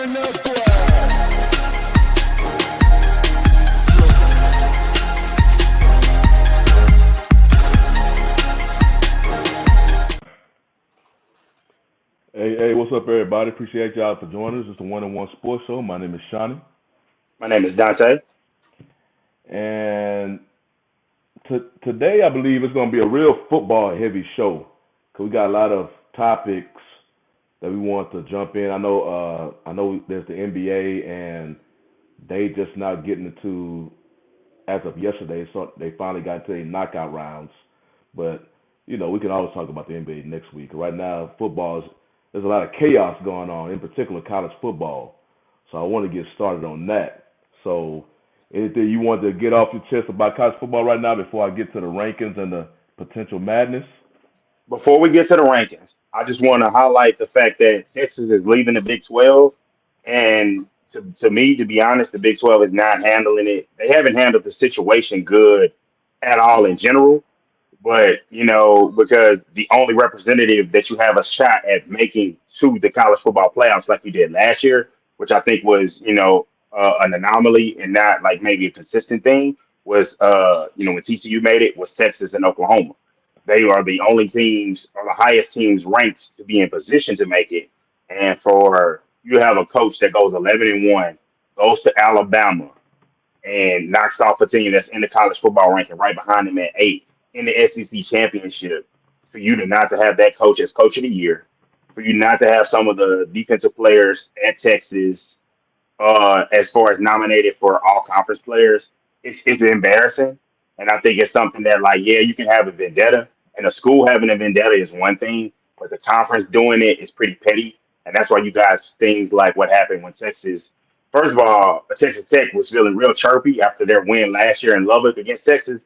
Hey, what's up, everybody? Appreciate y'all for joining us. It's the One on One Sports Show. My name is Shawnee, My name is Dante. and today I believe it's going to be a real football-heavy show because we got a lot of topics that we want to jump in. I know there's the NBA, and they just now getting into as of yesterday, so they finally got to the knockout rounds. But we can always talk about the NBA next week. Right now, there's a lot of chaos going on, in particular college football. So I want to get started on that. So anything you want to get off your chest about college football right now before I get to the rankings and the potential madness? Before we get to the rankings, I just want to highlight the fact that Texas is leaving the Big 12. And to me, to be honest, the Big 12 is not handling it. They haven't handled the situation good at all in general. But, because the only representative that you have a shot at making to the college football playoffs like we did last year, which I think was, an anomaly and not like maybe a consistent thing, was, when TCU made it, was Texas and Oklahoma. They are the only teams or the highest teams ranked to be in position to make it. And for you have a coach that goes 11-1, goes to Alabama and knocks off a team that's in the college football ranking right behind him at 8 in the SEC championship. For you to not to have that coach as coach of the year, for you not to have some of the defensive players at Texas as far as nominated for all conference players, it's embarrassing. And I think it's something that, like, yeah, you can have a vendetta, and a school having a vendetta is one thing, but the conference doing it is pretty petty. And that's why you guys, things like what happened when Texas, first of all, Texas Tech was feeling real chirpy after their win last year in Lubbock against Texas.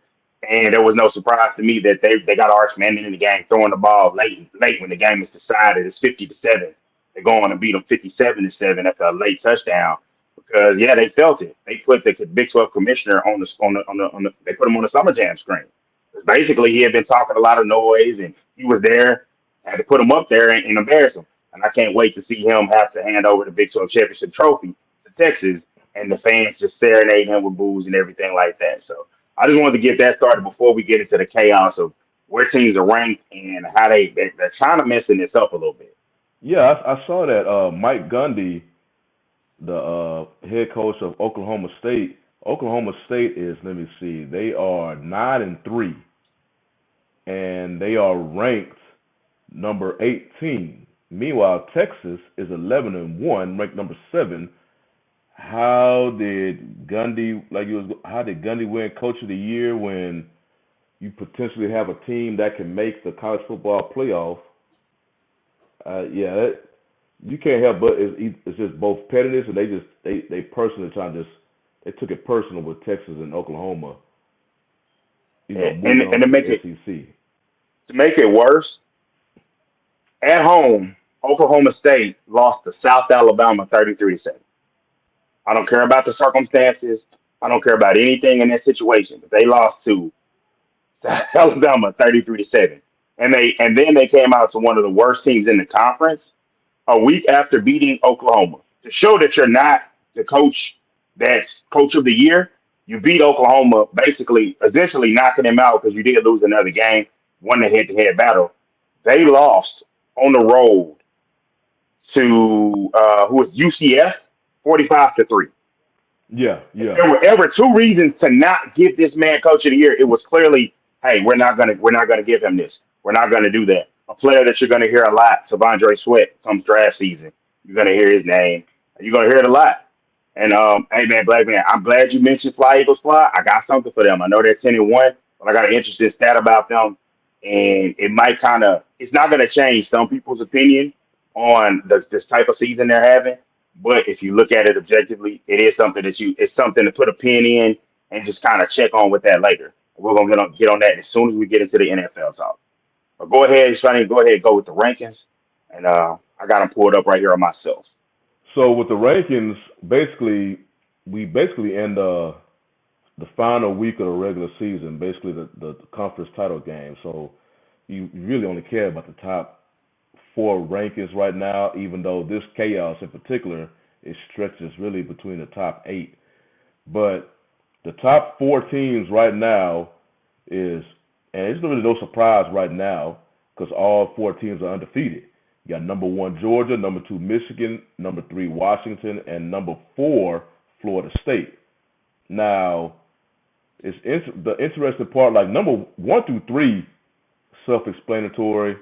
And there was no surprise to me that they got Arch Manning in the game throwing the ball late when the game is decided. It's 50-7. They go on and beat them 57-7 after a late touchdown because yeah, they felt it. They put the Big 12 commissioner on the they put him on the summer jam screen. Basically, he had been talking a lot of noise, and he was there. Had to put him up there and embarrass him. And I can't wait to see him have to hand over the Big 12 championship trophy to Texas, and the fans just serenade him with booze and everything like that. So I just wanted to get that started before we get into the chaos of where teams are ranked and how they're kind of messing this up a little bit. Yeah, I saw that Mike Gundy, the head coach of Oklahoma State. Oklahoma State is, let me see, they are 9-3, and they are ranked number 18. Meanwhile, Texas is 11-1, ranked number 7. How did Gundy win Coach of the Year when you potentially have a team that can make the college football playoff? You can't help but it's just both pettiness, and they personally they took it personal with Texas and Oklahoma, moving And on to to make the it SEC. worse, at home, Oklahoma State lost to South Alabama 33-7. I don't care about the circumstances. I don't care about anything in that situation. But they lost to Alabama 33-7. And then they came out to one of the worst teams in the conference a week after beating Oklahoma. To show that you're not the coach that's coach of the year, you beat Oklahoma, basically essentially knocking them out because you did lose another game, won the head-to-head battle. They lost on the road to who was UCF 45-3. Yeah, If yeah, there were ever two reasons to not give this man coach of the year, it was clearly, hey, we're not gonna give him this. We're not gonna do that. A player that you're gonna hear a lot, Savondre Sweat, comes draft season. You're gonna hear his name. You're gonna hear it a lot. And hey man, black man, I'm glad you mentioned Fly Eagles Fly. I got something for them. I know they're 10-1, but I got an interesting stat about them. And it might it's not gonna change some people's opinion on this type of season they're having. But if you look at it objectively, it's something to put a pin in and just kind of check on with that later. We're gonna get on that as soon as we get into the NFL talk. But go ahead, Shani, go ahead, go with the rankings, and I got them pulled up right here on myself. So with the rankings, we basically end the final week of the regular season, basically the conference title game. So you really only care about the top four rankings right now, even though this chaos in particular it stretches really between the top 8. But the top 4 teams right now is, and it's really no surprise right now because all 4 teams are undefeated. You got number 1 Georgia, number 2 Michigan, number 3 Washington, and number 4 Florida State. Now, the interesting part, like number 1 through 3, self-explanatory.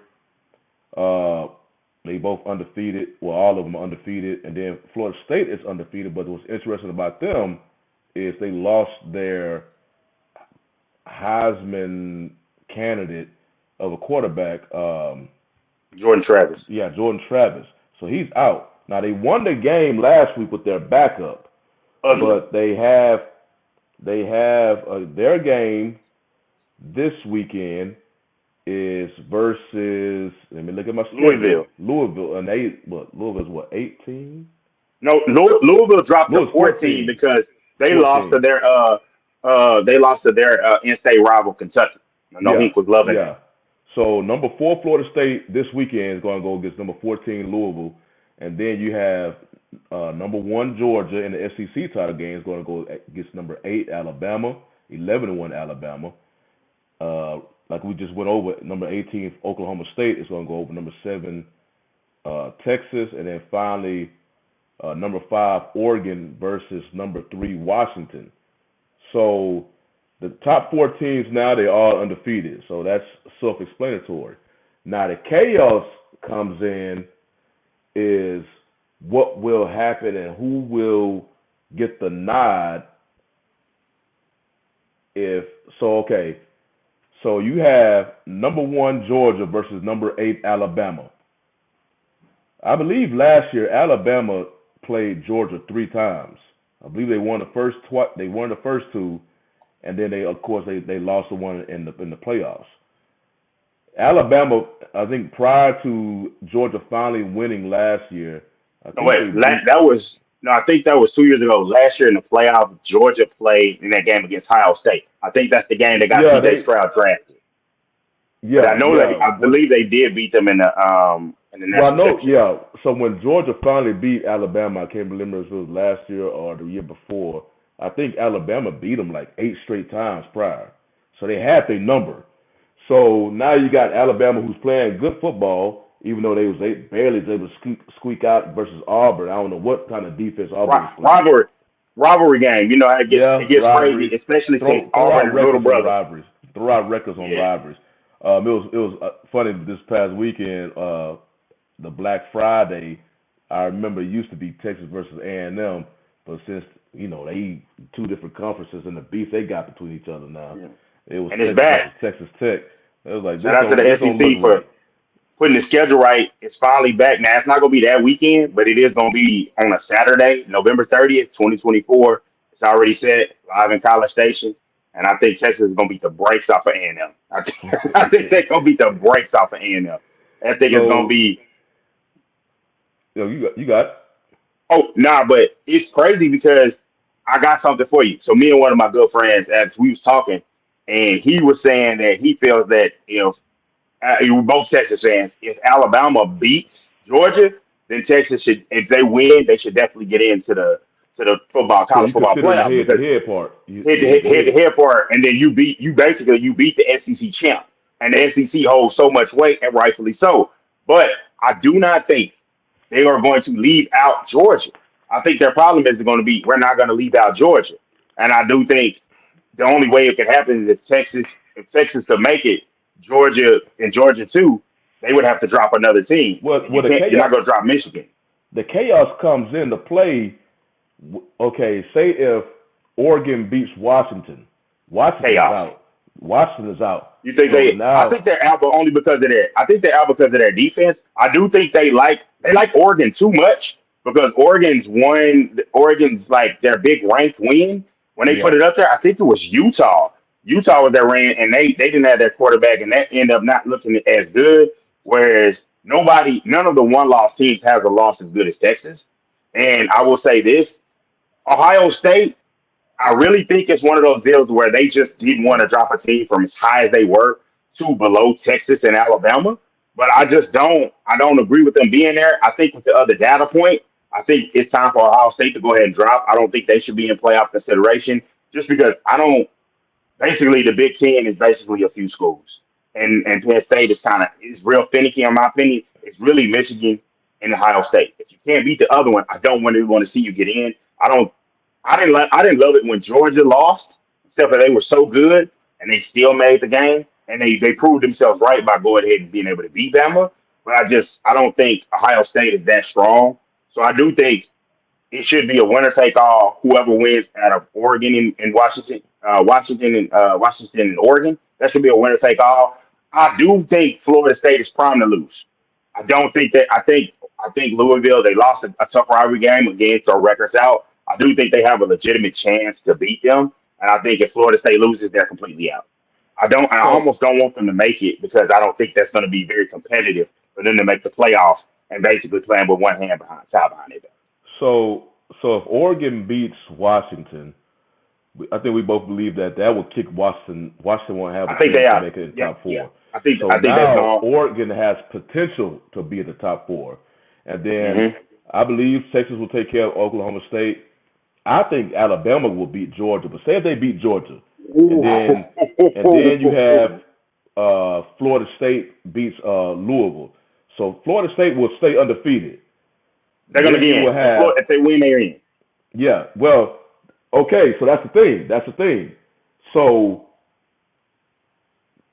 They both undefeated. Well, all of them are undefeated, and then Florida State is undefeated. But what's interesting about them is they lost their Heisman candidate of a quarterback. Jordan Travis. Yeah, Jordan Travis. So he's out. Now they won the game last week with their backup, but they have their game this weekend is versus. Let me look at my schedule. Louisville, and Louisville's what, 18? No, Louisville dropped to 14 because they 14. Lost to their in-state rival Kentucky. I know Hink was loving it. So number 4 Florida State this weekend is going to go against number 14 Louisville, and then you have number 1 Georgia in the SEC title game is going to go against number 8 Alabama, 11-1 Alabama. Like we just went over, number 18 Oklahoma State is going to go over number 7 Texas, and then finally number 5 Oregon versus number 3 Washington. So the top 4 teams now, they're all undefeated. So that's self-explanatory. Now the chaos comes in is what will happen and who will get the nod So you have number 1 Georgia versus number 8 Alabama. I believe last year Alabama played Georgia 3 times. I believe they won the first 2, and then they lost the one in the playoffs. Alabama, I think prior to Georgia finally winning last year. I think that was 2 years ago. Last year in the playoff, Georgia played in that game against Ohio State. I think that's the game they got CJ Stroud drafted. Yeah, but I know that I believe they did beat them in the national championship. So when Georgia finally beat Alabama, I can't remember if it was last year or the year before. I think Alabama beat them like 8 straight times prior. So they had their number. So now you got Alabama who's playing good football, even though they barely was able to squeak out versus Auburn. I don't know what kind of defense Auburn is playing. Rivalry game. You know, it gets crazy, especially since Auburn's little brother. Throw out records on rivalries. It was funny this past weekend, the Black Friday. I remember it used to be Texas versus A&M, but since they 2 different conferences and the beef they got between each other now, it was and it's bad. Texas Tech. It was like shout out to the SEC for putting the schedule right. It's finally back. Now it's not going to be that weekend, but it is going to be on a Saturday, November 30th, 2024. It's already set live in College Station. And I think Texas is going to beat the brakes off of A&M. I think they're going to beat the brakes off of A&M. I think it's going to be. You got it. Oh, nah, but it's crazy because I got something for you. So me and one of my good friends, as we was talking, and he was saying that he feels that if we're both Texas fans, if Alabama beats Georgia, then Texas should, if they win, they should definitely get into the college football playoff because the head part, and then you beat the SEC champ, and the SEC holds so much weight, and rightfully so. But I do not think they are going to leave out Georgia. I think their problem is going to be we're not going to leave out Georgia, and I do think the only way it could happen is if Texas could make it, Georgia too, they would have to drop another team. You're not going to drop Michigan. The chaos comes into play. Okay, say if Oregon beats Washington, Washington is out. You think I think they're out, but only because of their. I think they're out because of their defense. I do think they like Oregon too much because Oregon's like their big ranked win when they put it up there. I think it was Utah. Utah was their ran, and they didn't have their quarterback, and that ended up not looking as good. Whereas none of the 1-loss teams has a loss as good as Texas. And I will say this. Ohio State, I really think it's one of those deals where they just didn't want to drop a team from as high as they were to below Texas and Alabama. But I don't agree with them being there. I think with the other data point, I think it's time for Ohio State to go ahead and drop. I don't think they should be in playoff consideration just because I don't. Basically, the Big Ten is basically a few schools, and Penn State is real finicky in my opinion. It's really Michigan and Ohio State. If you can't beat the other one, I don't really want to see you get in. I don't. I didn't love it when Georgia lost, except for they were so good and they still made the game and they proved themselves right by going ahead and being able to beat Bama. But I don't think Ohio State is that strong. So I do think it should be a winner take all. Whoever wins out of Oregon and Washington, Washington and Oregon, that should be a winner take all. I do think Florida State is primed to lose. I don't think that. I think Louisville. They lost a tough rivalry game again. Throw records out. I do think they have a legitimate chance to beat them, and I think if Florida State loses, they're completely out. I don't. I So almost don't want them to make it because I don't think that's going to be very competitive for them to make the playoffs and basically playing with one hand tied behind their back. so so if Oregon beats Washington, I think we both believe that that will kick Washington. Washington won't have I a think they chance to are. make it in the Yeah, top yeah. four. I think So I think that's now gone. Oregon has potential to be in the top four, and then Hmm. I believe Texas will take care of Oklahoma State. I think Alabama will beat Georgia, but say if they beat Georgia, and then you have Florida State beats Louisville, so Florida State will stay undefeated. They're gonna Then get you will in. have If they win, they're in. yeah, well, okay, so that's the thing. That's the thing. So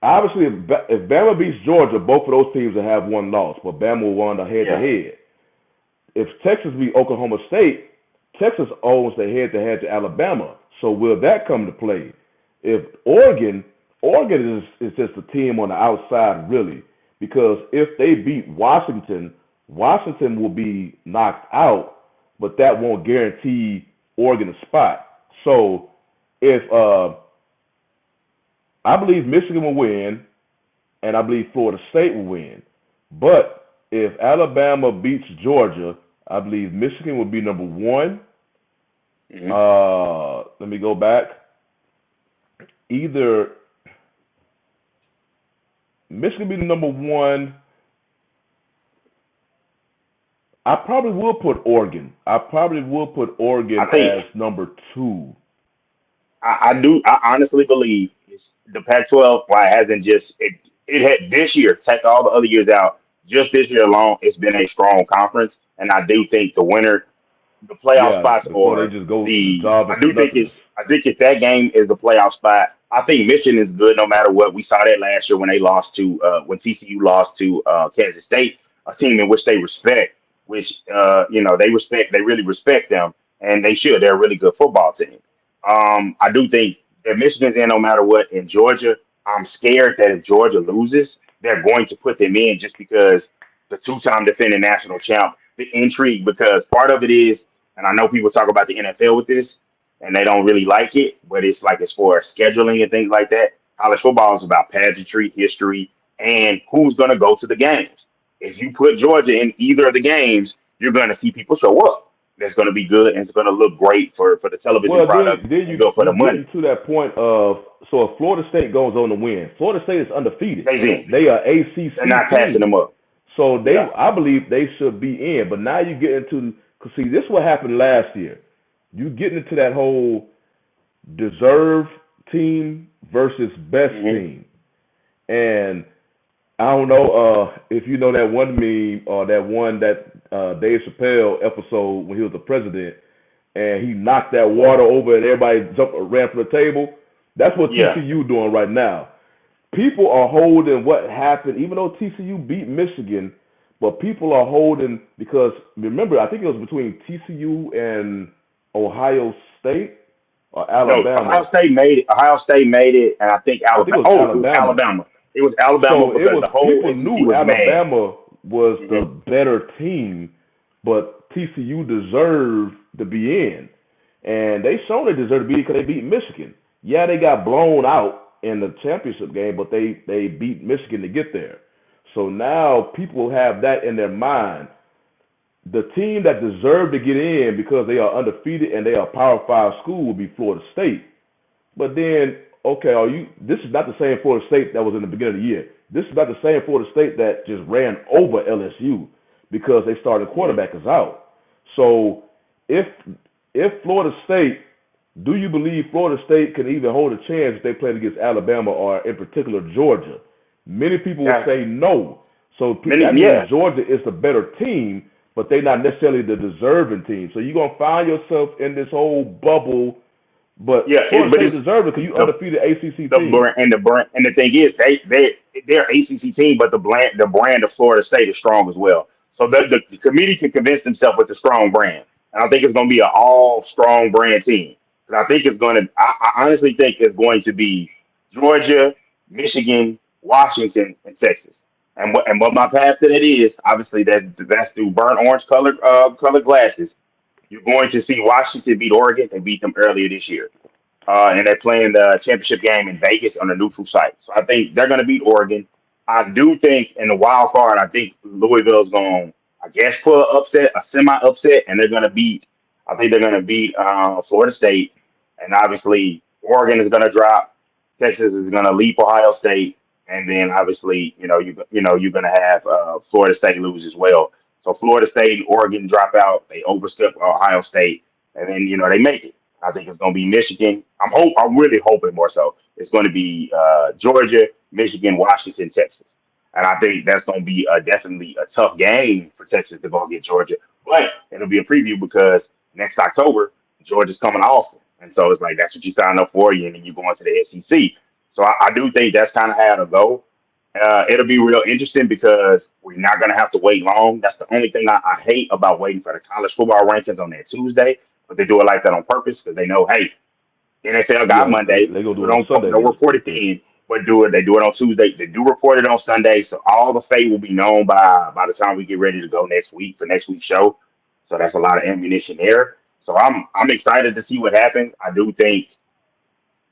obviously, if Bama beats Georgia, both of those teams will have one loss, but Bama will run the head to Yeah. head. If Texas beat Oklahoma State, Texas owns the head to head to Alabama. So will that come to play? If Oregon is just a team on the outside, really, because if they beat Washington, Washington will be knocked out, but that won't guarantee Oregon a spot. So if I believe Michigan will win, and I believe Florida State will win. But if Alabama beats Georgia, I believe Michigan will be number one. Hmm. Let me go back. Either Michigan be the number one. I probably will put Oregon. I probably will put I Oregon think as number two. I do. I honestly believe the Pac-12. Why it hasn't it had this year. Take all the other years out. Just this year alone, it's been a strong conference, and I do think the playoff Yeah, spots before they or just go the jobbing for nothing. I think if that game is the playoff spot, I think Michigan is good no matter what. We saw that last year when they lost to when TCU lost to Kansas State, a team in which they respect, which they really respect them, and they should. They're a really good football team. I do think that Michigan's in no matter what. In Georgia, I'm scared that if Georgia loses, they're going to put them in just because the two-time defending national champ, the intrigue, because part of it is, and I know people talk about the NFL with this, and they don't really like it, but it's like as far as scheduling and things like that, college football is about pageantry, history, and who's going to go to the games. If you put Georgia in either of the games, you're going to see people show up. That's going to be good and it's going to look great for the television Well, product then and go for you the money. getting to that point of so if Florida State goes on to win, Florida State is undefeated. They's in. They are They're ACC not passing them team, up. so Yeah. I believe they should be in. But now you get into cause see this is what happened last year. You get into that whole deserve team versus best Hmm. team, and I don't know if you know that one meme or that Dave Chappelle episode when he was the president and he knocked that water over and everybody ran from the table. That's what Yeah. TCU doing right now. People are holding what happened, even though TCU beat Michigan, but people are holding because remember, I think it was between TCU and Ohio State or No, Ohio Alabama. State made it. Ohio State made it, and I think I think it Alabama. was Oh, it was Alabama. Alabama. It was Alabama So it because was the whole people SEC knew was mad. Alabama was the Hmm. better team, but TCU deserved to be in, and they shown they deserved to be because they beat Michigan. Yeah, they got blown out in the championship game, but they beat Michigan to get there. So now people have that in their mind. The team that deserved to get in because they are undefeated and they are a Power Five school will be Florida State. But then, okay, this is not the same Florida State that was in the beginning of the year. This is not the same Florida State that just ran over LSU because they started Hmm. quarterback is out. So if Florida State, do you believe Florida State can even hold a chance if they played against Alabama or in particular Georgia? Many people would Yeah, say no. So many, that yeah, means Georgia is the better team, but they're not necessarily the deserving team. So you're gonna find yourself in this whole bubble. But yeah. Florida But State it's deserves it because you the undefeated ACC team. and the thing is they're ACC team, but the brand of Florida State is strong as well. So the committee can convince themselves with the strong brand, and I think it's going to be an all strong brand team. Because I think it's going to, I honestly think it's going to be Georgia, Michigan, Washington, and Texas. And what my path to that is, obviously that's through burnt orange colored glasses. You're going to see Washington beat Oregon. They beat them earlier this year, and they're playing the championship game in Vegas on a neutral site. So I think they're going to beat Oregon. I do think in the wild card, I think Louisville's going, I guess, pull an upset, a semi upset, and they're going to beat. I think they're going to beat Florida State, and obviously Oregon is going to drop. Texas is going to leap Ohio State, and then obviously you're going to have Florida State lose as well. So Florida State and Oregon drop out. They overstep Ohio State, and then they make it. I think it's going to be Michigan. I'm really hoping more so. It's going to be Georgia, Michigan, Washington, Texas, and I think that's going to be definitely a tough game for Texas to go get Georgia. But it'll be a preview because next October Georgia's coming to Austin, and so it's like that's what you sign up for, and then you go into the SEC. So I do think that's kind of how it'll go. It'll be real interesting because we're not going to have to wait long. That's the only thing I hate about waiting for the college football rankings on that Tuesday, but they do it like that on purpose because they know, hey, NFL got Yeah, Monday, they gonna do do it it on on Sunday don't then. report it then, but do it. They do it on Tuesday. They do report it on Sunday, so all the fate will be known by the time we get ready to go next week for next week's show. So that's a lot of ammunition there. So I'm excited to see what happens. I do think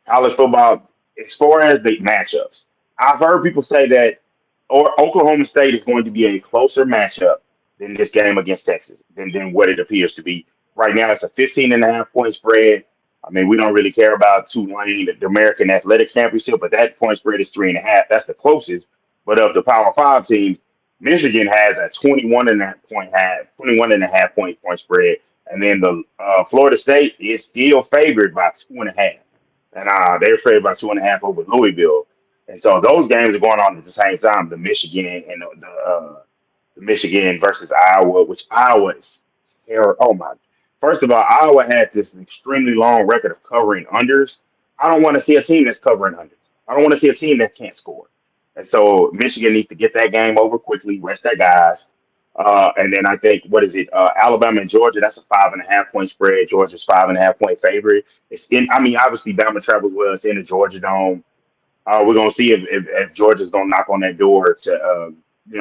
college football, as far as the matchups, I've heard people say that or Oklahoma State is going to be a closer matchup than this game against Texas than what it appears to be. Right now, it's a 15.5 point spread. I mean, we don't really care about Tulane, the American Athletic Championship, but that point spread is 3.5. That's the closest. But of the Power Five teams, Michigan has a 21.5 point spread, and then the Florida State is still favored by 2.5, and they're favored by 2.5 over Louisville. And so those games are going on at the same time. The Michigan and the Michigan versus Iowa, which Iowa is terrible. Oh my! First of all, Iowa had this extremely long record of covering unders. I don't want to see a team that's covering unders. I don't want to see a team that can't score. And so Michigan needs to get that game over quickly, rest their guys. And then I think what is it? Alabama and Georgia. That's a 5.5 point spread. Georgia's 5.5 point favorite. It's in. I mean, obviously, Bama travels well. It's in the Georgia Dome. We're gonna see if Georgia's gonna knock on that door to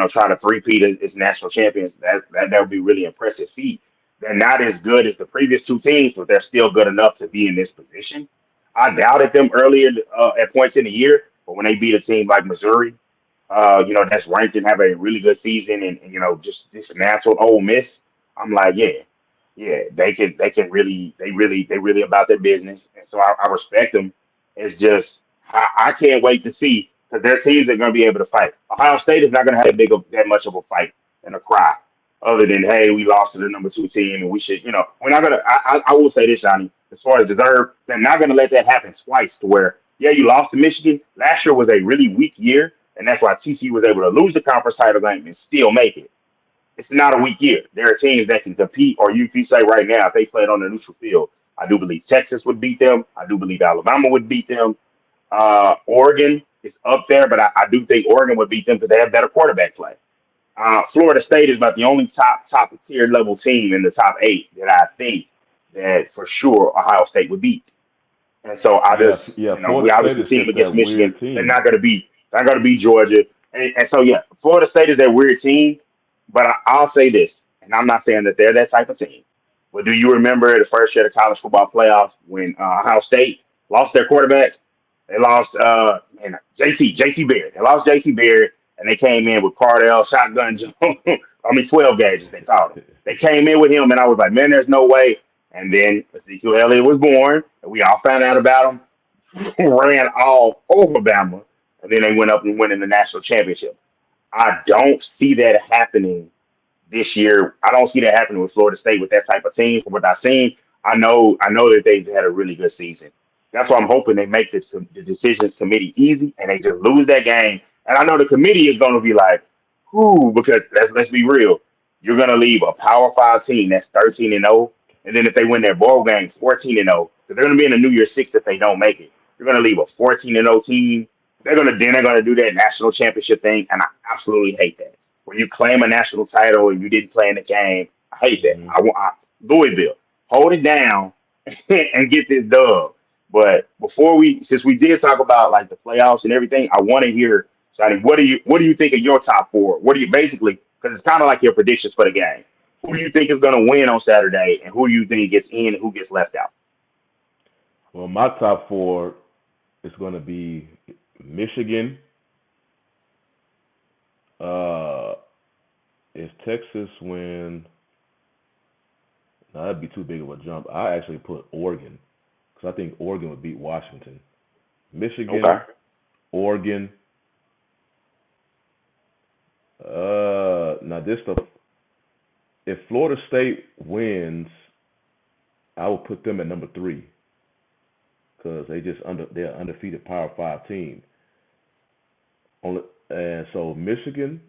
try to three-peat as national champions. That would be really impressive feat. They're not as good as the previous two teams, but they're still good enough to be in this position. I doubted them earlier at points in the year, but when they beat a team like Missouri, that's ranked and have a really good season, and just dismantled Ole Miss, I'm like, yeah, yeah, they can really about their business, and so I respect them. It's just I can't wait to see because their teams are going to be able to fight. Ohio State is not going to have that much of a fight and a cry, other than hey, we lost to the number two team and we should, we're not gonna. I will say this, Johnny, as far as deserve, they're not going to let that happen twice. To where yeah, you lost to Michigan last year was a really weak year, and that's why TCU was able to lose the conference title game and still make it. It's not a weak year. There are teams that can compete, or you say right now, if they played on the neutral field, I do believe Texas would beat them. I do believe Alabama would beat them. Oregon is up there, but I do think Oregon would beat them because they have better quarterback play. Florida State is about the only top tier level team in the top eight that I think that for sure Ohio State would beat. And so I Yeah, just, yeah. we Florida State obviously is see them just that against Michigan. weird They're team. not gonna beat Georgia. And so yeah, Florida State is that weird team. But I'll say this, and I'm not saying that they're that type of team. But do you remember the first year of the college football playoff when Ohio State lost their quarterback? They lost JT Barrett. They lost JT Barrett, and they came in with Cardell shotgun. 12 gauges they called him. They came in with him, and I was like, man, there's no way. And then Ezekiel Elliott was born, and we all found out about him. Ran all over Bama, and then they went up and won in the national championship. I don't see that happening this year. I don't see that happening with Florida State with that type of team. From what I've seen, I know that they've had a really good season. That's why I'm hoping they make the decisions committee easy and they just lose that game. And I know the committee is going to be like, whoo, because let's be real. You're going to leave a Power Five team that's 13-0, and then if they win their bowl game, 14-0, because they're going to be in the New Year's Six if they don't make it. You're going to leave a 14-0 team. They're gonna do that national championship thing, and I absolutely hate that. When you claim a national title and you didn't play in the game, I hate that. Mm-hmm. Louisville, hold it down and get this dub. But since we did talk about like the playoffs and everything, I want to hear, Johnny, what do you think of your top four? What do you basically, because it's kind of like your predictions for the game. Who do you think is going to win on Saturday, and who do you think gets in and who gets left out? Well, my top four is going to be Michigan. If Texas win, no, that'd be too big of a jump. I actually put Oregon because I think Oregon would beat Washington. Michigan, Okay. Oregon. Now if Florida State wins, I will put them at number 3 because they're undefeated Power 5 team. And so Michigan,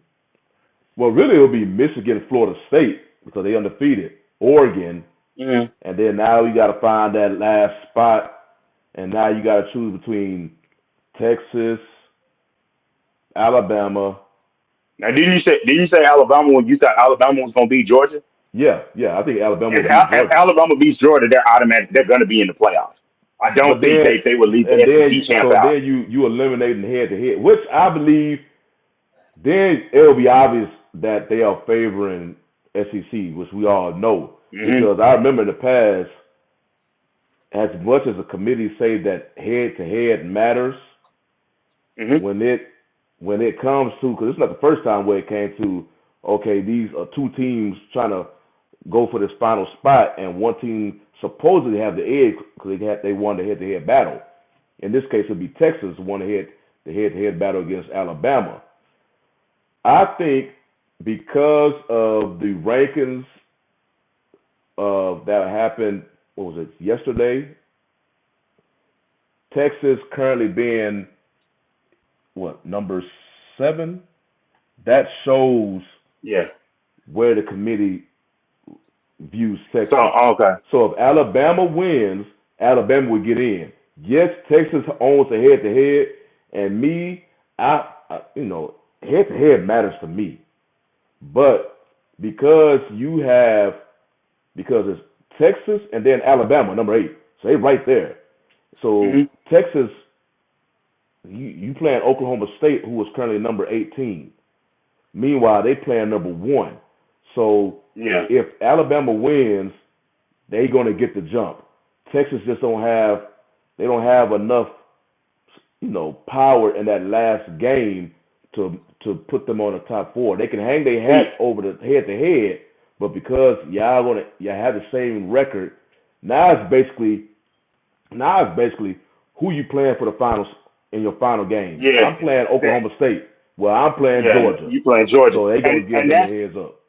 well, really it'll be Michigan, Florida State because they undefeated. Oregon, Mm-hmm. and then now you got to find that last spot, and now you got to choose between Texas, Alabama. Now, didn't you say Alabama when you thought Alabama was going to beat Georgia? Yeah, I think Alabama will If, beat if Georgia. Alabama beats Georgia, they're automatic. They're going to be in the playoffs. I don't But think then, they would leave the and SEC then, champ so out. then you eliminating head to head, which I believe. Then it'll be obvious that they are favoring SEC, which we all know, Mm-hmm. because I remember in the past, as much as the committee say that head to head matters, Mm-hmm. when it comes to, because it's not the first time where it came to, okay, these are two teams trying to go for this final spot, and one team supposedly have the edge because they won the head-to-head battle. In this case, it'd be Texas won the head-to-head battle against Alabama. I think because of the rankings that happened, what was it, yesterday? Texas currently being number 7? That shows Yeah. where the committee views Texas. So, okay. So if Alabama wins, Alabama will get in. Yes, Texas owns the head-to-head, and head-to-head matters to me. But because it's Texas and then Alabama, number 8, so they right there. So Mm-hmm. Texas, you playing Oklahoma State, who is currently number 18. Meanwhile, they playing number 1. So Yeah. if Alabama wins, they're going to get the jump. Texas just don't have enough, power in that last game to put them on the top 4. They can hang their hat over the head to head, but because y'all have the same record, now it's basically who you playing for the finals in your final game. Yeah. I'm playing Oklahoma State. Well, I'm playing Georgia. You playing Georgia. So they're gonna give them the heads up.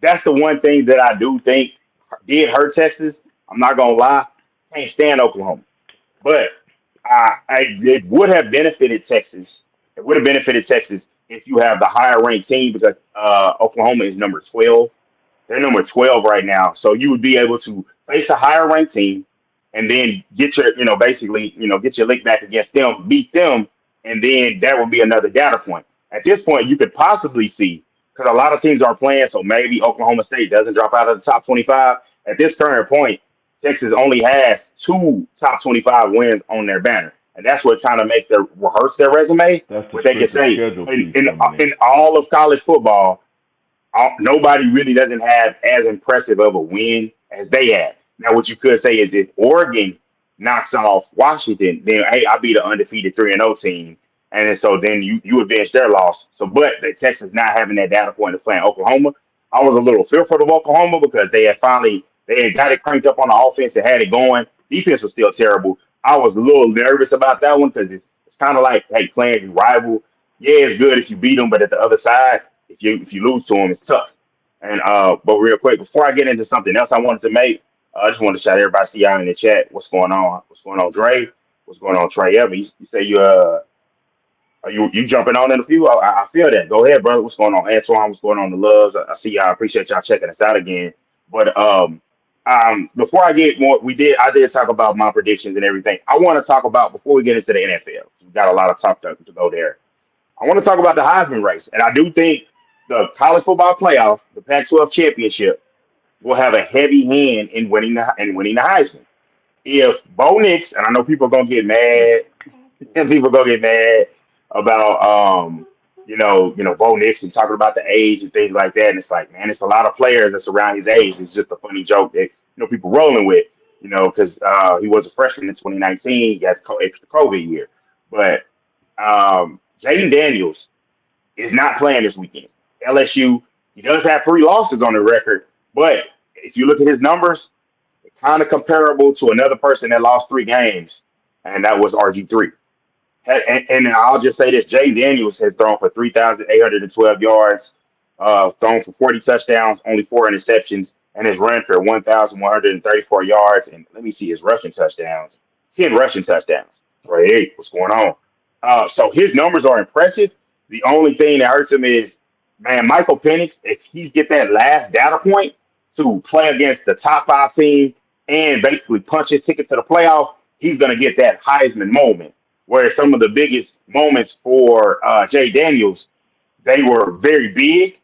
That's the one thing that I do think did hurt Texas. I'm not gonna lie. Can't stand Oklahoma. But it would have benefited Texas. It would have benefited Texas if you have the higher ranked team because Oklahoma is number 12. They're number 12 right now. So you would be able to face a higher ranked team and then get your, get your lick back against them, beat them, and then that would be another data point. At this point, you could possibly see, because a lot of teams are playing, so maybe Oklahoma State doesn't drop out of the top 25. At this current point, Texas only has 2 top 25 wins on their banner. And that's what kind of hurts their resume. That's But they can say in in all of college football, nobody really doesn't have as impressive of a win as they have. Now, what you could say is if Oregon knocks off Washington, then hey, I beat an undefeated 3-0 team, and so then you avenge their loss. So, but the Texas not having that data point of playing Oklahoma, I was a little fearful of Oklahoma because they had got it cranked up on the offense and had it going. Defense was still terrible. I was a little nervous about that one because it's kind of like, hey, playing your rival. Yeah, it's good if you beat them, but at the other side, if you lose to them, it's tough. And but real quick, before I get into something else I wanted to make, I just wanted to shout everybody, see y'all in the chat. What's going on? What's going on, Dre? What's going on, Trey Evans? You say you are you jumping on in a few? I feel that. Go ahead, brother. What's going on, Antoine? What's going on, the loves? I see y'all. I appreciate y'all checking us out again. But before I get more, I did talk about my predictions and everything. I want to talk about before we get into the NFL. We got a lot of talk to go there. I want to talk about the Heisman race, and I do think the college football playoff, the Pac-12 championship, will have a heavy hand in winning the Heisman. If Bo Nix, and I know people are gonna get mad, and people are gonna get mad about Bo Nix and talking about the age and things like that. And it's like, man, it's a lot of players that's around his age. It's just a funny joke that people rolling with, because he was a freshman in 2019. He had extra COVID year, but Jaden Daniels is not playing this weekend. LSU, he does have 3 losses on the record, but if you look at his numbers, it's kind of comparable to another person that lost 3 games, and that was RG3. And I'll just say this: Jay Daniels has thrown for 3,812 yards, thrown for 40 touchdowns, only 4 interceptions, and has run for 1,134 yards. And let me see his rushing touchdowns: 10 rushing touchdowns. Right, hey, what's going on? So his numbers are impressive. The only thing that hurts him is, man, Michael Penix. If he's get that last data point to play against the top 5 team and basically punch his ticket to the playoff, he's going to get that Heisman moment. Whereas some of the biggest moments for Jay Daniels, they were very big,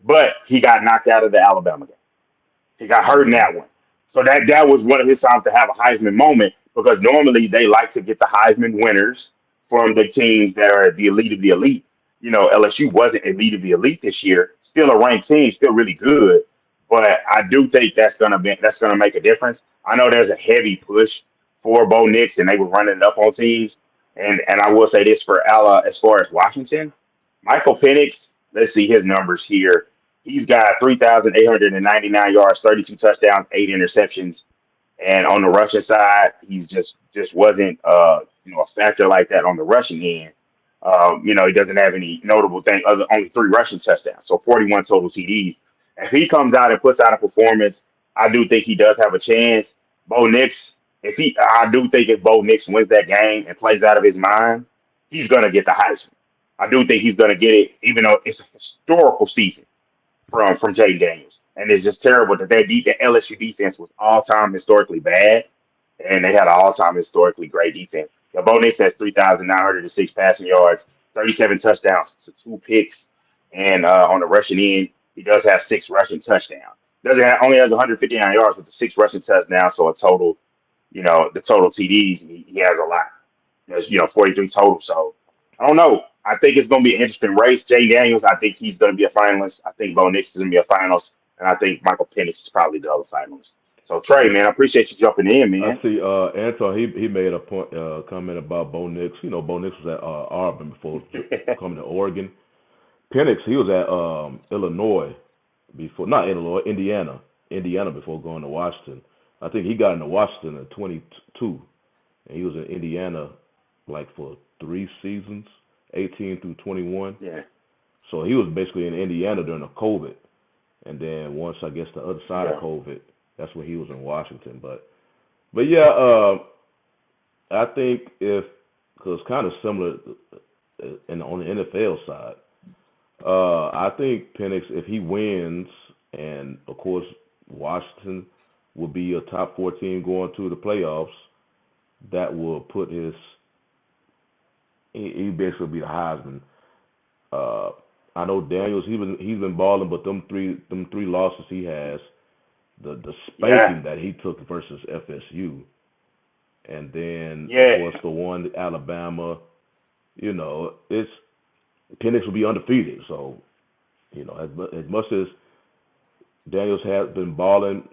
but he got knocked out of the Alabama game. He got hurt in that one. So that was one of his times to have a Heisman moment, because normally they like to get the Heisman winners from the teams that are the elite of the elite. LSU wasn't elite of the elite this year. Still a ranked team, still really good. But I do think that's gonna make a difference. I know there's a heavy push for Bo Nix, and they were running it up on teams. And I will say this for Ella, as far as Washington, Michael Penix, let's see his numbers here. He's got 3,899 yards, 32 touchdowns, 8 interceptions. And on the rushing side, he's just wasn't a factor like that on the rushing end. He doesn't have any notable thing only 3 rushing touchdowns, so 41 total TDs. If he comes out and puts out a performance, I do think he does have a chance. Bo Nix, I do think if Bo Nix wins that game and plays out of his mind, he's gonna get the Heisman. I do think he's gonna get it, even though it's a historical season from Jay Daniels, and it's just terrible that the LSU defense was all time historically bad, and they had an all time historically great defense. Bo Nix has 3,906 passing yards, 37 touchdowns to 2 picks, and on the rushing end, he does have 6 rushing touchdowns. Only has 159 yards with the 6 rushing touchdowns, so a total. The total TDs, he has a lot. There's, 43 total. So I don't know. I think it's going to be an interesting race. Jay Daniels, I think he's going to be a finalist. I think Bo Nix is going to be a finalist. And I think Michael Penix is probably the other finalist. So, Trey, man, I appreciate you jumping in, man. I see Anton, he made a comment about Bo Nix. Bo Nix was at Auburn before coming to Oregon. Penix, he was at Illinois before, not Illinois, Indiana before going to Washington. I think he got into Washington in 22, and he was in Indiana for 3 seasons, 18 through 21. Yeah. So he was basically in Indiana during the COVID, and then once I guess the other side of COVID, that's when he was in Washington. But yeah, I think because it's kind of similar on the NFL side. I think Penix, if he wins, and of course Washington will be a top 4 team going to the playoffs, that will put he basically be the Heisman. I know Daniels, he's been balling, but them three losses he has, the spanking that he took versus FSU, and then of course the one Alabama, it's Penix will be undefeated. So as much as Daniels has been balling.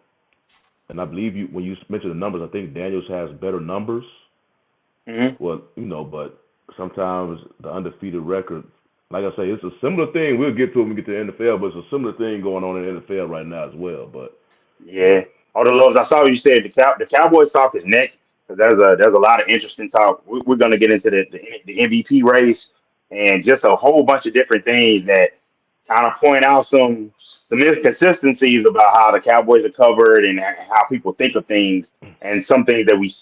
And I believe when you mentioned the numbers, I think Daniels has better numbers. Mm-hmm. Well, but sometimes the undefeated record, like I say, it's a similar thing. We'll get to it when we get to the NFL, but it's a similar thing going on in the NFL right now as well. But yeah, all the loves. I saw what you said. The Cowboys talk is next, because there's a lot of interesting talk. We're going to get into the MVP race and just a whole bunch of different things that kind of point out some inconsistencies about how the Cowboys are covered and how people think of things, and some things that we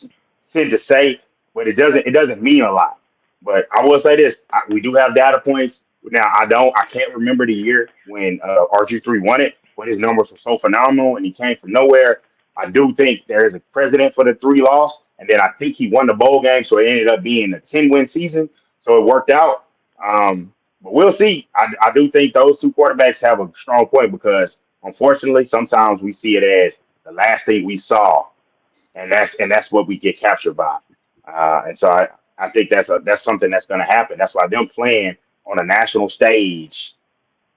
tend to say, but it doesn't mean a lot. But I will say this: we do have data points. Now I can't remember the year when RG3 won it, but his numbers were so phenomenal and he came from nowhere. I do think there is a precedent for the 3 loss, and then I think he won the bowl game, so it ended up being a 10-win season. So it worked out. But we'll see. I do think those two quarterbacks have a strong point because unfortunately sometimes we see it as the last thing we saw, and that's what we get captured by. And so I think that's something that's going to happen. That's why them playing on a national stage,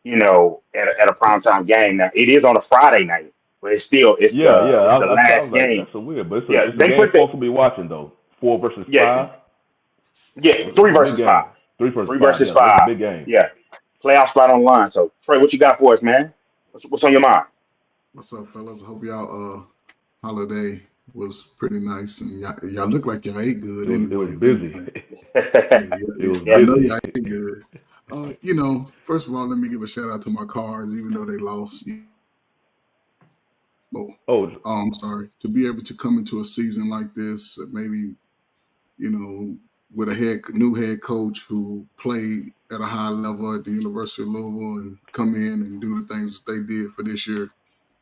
at a primetime game. Now it is on a Friday night, but it's Yeah, yeah. the I last was like, game. that's so weird, but Yeah, it's a they game put the folks will be watching though. 4 versus yeah 5. yeah three It's a big versus game. five, 3 versus three 5. versus Yeah, so it's a five. big game. Yeah, playoff spot on the line. So Trey, what you got for us, man? What's on your mind? What's up, fellas? I hope y'all holiday was pretty nice and y'all look like y'all ate good It was anyway, if busy. anything. Yeah, It was Yeah. I know busy. y'all ate good. First of all, let me give a shout out to my Cards, even though they lost. Oh, Oh, I'm sorry. To be able to come into a season like this, maybe you know, with a new head coach who played at a high level at the University of Louisville and come in and do the things that they did for this year,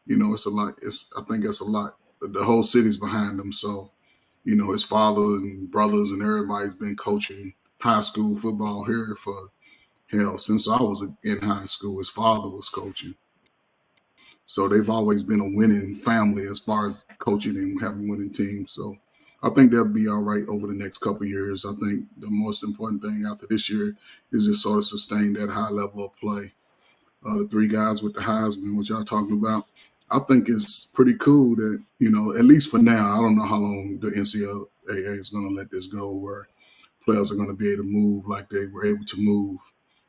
it's a lot. I think it's a lot. The whole city's behind him. So, his father and brothers and everybody's been coaching high school football here for hell since I was in high school. His father was coaching. So they've always been a winning family as far as coaching and having winning teams. So I think they'll be all right over the next couple of years. I think the most important thing after this year is just sort of sustain that high level of play. The 3 guys with the Heisman, which y'all talking about, I think it's pretty cool that, at least for now, I don't know how long the NCAA is going to let this go where players are going to be able to move like they were able to move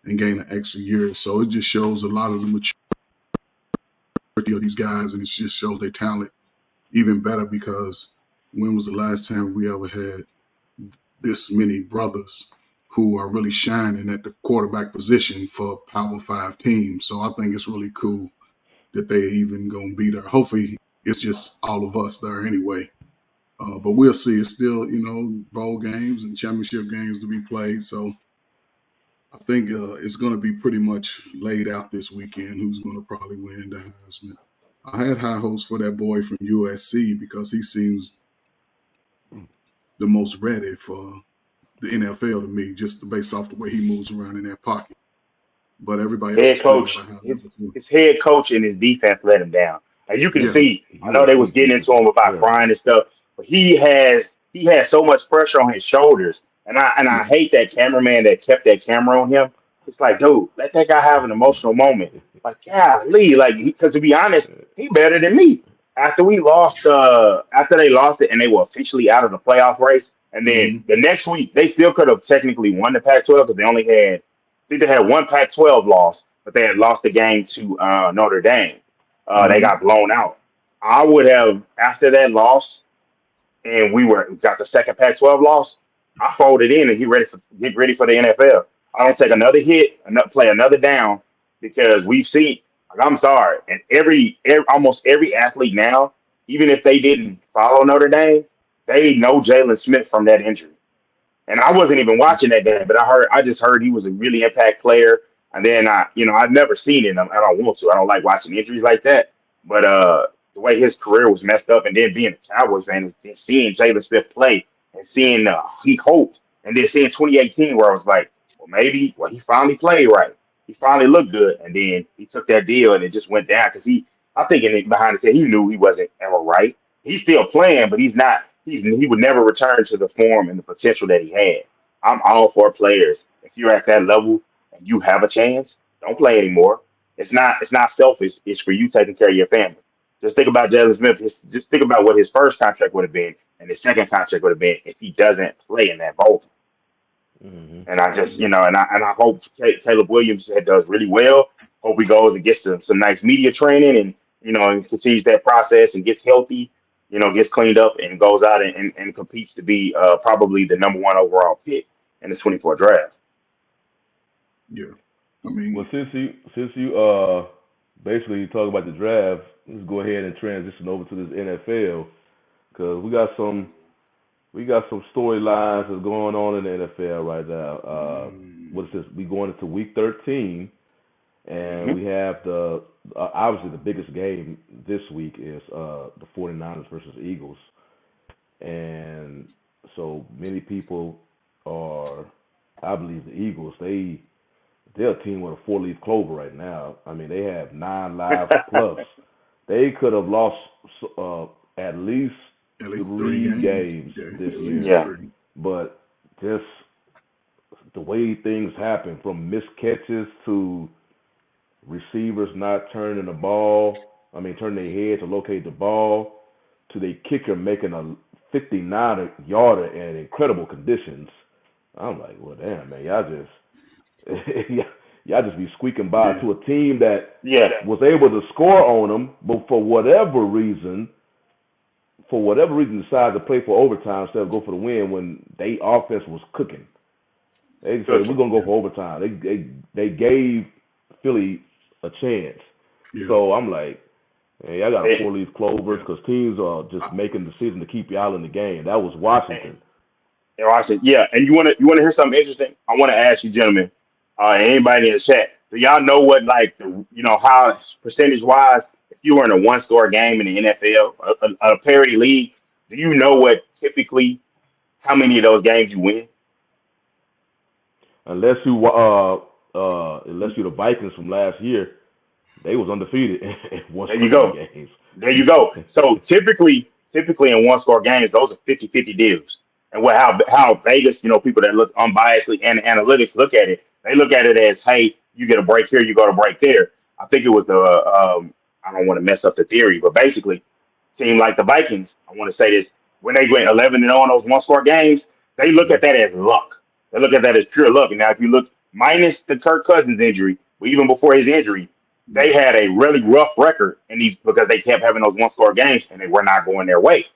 and gain an extra year. So it just shows a lot of the maturity of these guys, and it just shows their talent even better because when was the last time we ever had this many brothers who are really shining at the quarterback position for Power 5 teams? So I think it's really cool that they even going to be there. Hopefully it's just all of us there anyway. But we'll see. It's still, bowl games and championship games to be played. So I think it's going to be pretty much laid out this weekend who's going to probably win the Heisman. I had high hopes for that boy from USC because he seems the most ready for the NFL to me, just based off the way he moves around in that pocket. But everybody else Head is playing at coach, a high his level too. his head coach and his defense let him down. And you can Yeah, see, he I know was they was weak getting into him defensively. about Yeah. crying and stuff, but he has so much pressure on his shoulders. And I yeah, hate that cameraman that kept that camera on him. It's like, dude, let that guy have an emotional moment. Like, golly, like, because to be honest, he better than me. After they lost it and they were officially out of the playoff race, and then hmm the next week they still could have technically won the Pac-12 because they only had, I think they had one Pac-12 loss, but they had lost the game to Notre Dame. They hmm got blown out. I would have after that loss, and we got the second Pac-12 loss. I folded in and get ready for the NFL. I don't take another hit, play another down because we've seen. Like, I'm sorry, and almost every athlete now, even if they didn't follow Notre Dame, they know Jalen Smith from that injury. And I wasn't even watching that game, but I just heard he was a really impact player. And then I've never seen it. And I don't want to. I don't like watching injuries like that. But the way his career was messed up, and then being a Cowboys fan, and seeing Jalen Smith play, and seeing he hoped, and then seeing 2018 where I was like, well, he finally played right. He finally looked good, and then he took that deal, and it just went down because I think behind his head, he knew he wasn't ever right. He's still playing, but he's not. He would never return to the form and the potential that he had. I'm all for players. If you're at that level and you have a chance, don't play anymore. It's not selfish. It's for you taking care of your family. Just think about Jalen Smith. Just think about what his first contract would have been and his second contract would have been if he doesn't play in that bowl. Hmm. And I just, yeah, and I hope Caleb Williams does really well. Hope he goes and gets some nice media training and, and continues that process and gets healthy, gets cleaned up and goes out and competes to be probably the number 1 overall pick in the 24 draft. yeah. I mean, Well, since you basically talk about the draft, let's go ahead and transition over to this NFL because we got some storylines that's going on in the NFL right now. What is this? We going into week 13, and Hmm. we have the obviously the biggest game this week is the 49ers versus Eagles, and so many people are, I believe the Eagles they're a team with a four-leaf clover right now. I mean they have 9 lives plus. They could have lost uh, at least at least 3 three games. games Yeah, this at least year, Yeah. 3. but just the way things happen from missed catches to receivers not turning the ball, I mean, turning their head to locate the ball, to the kicker making a 59-yarder in incredible conditions. I'm like, well, damn, man, y'all just be squeaking by Yeah, to a team that Yeah. was able to score on them, but for whatever reason, decided to play for overtime instead of go for the win when they offense was cooking. They said we're Cooking. gonna go yeah, for overtime. They gave Philly a chance. yeah, So I'm like, hey, I got a Eh, four-leaf clover yeah. because teams are I, just making decisions to keep y'all in the game. That was eh, Washington. yeah. And you wanna hear something interesting? I want to ask you, gentlemen, and anybody in the chat, do y'all know what like the how percentage wise, if you were in a one score game in the NFL, a parity league, do you know what typically how many of those games you win? Unless you're the Vikings from last year, they was undefeated in one There you scoring go. games. There you go. So typically in one score games, those are 50-50 deals. And what how Vegas, people that look unbiasedly and analytics look at it, they look at it as, hey, you get a break here, you go to break there. I think it was I don't want to mess up the theory, but basically, team like the Vikings, I want to say this, when they went 11-0 on those one score games, they look Hmm. at that as luck. They look at that as pure luck. And now if you look minus the Kirk Cousins injury, but even before his injury, they yeah, had a really rough record in these because they kept having those one score games and they were not going their way.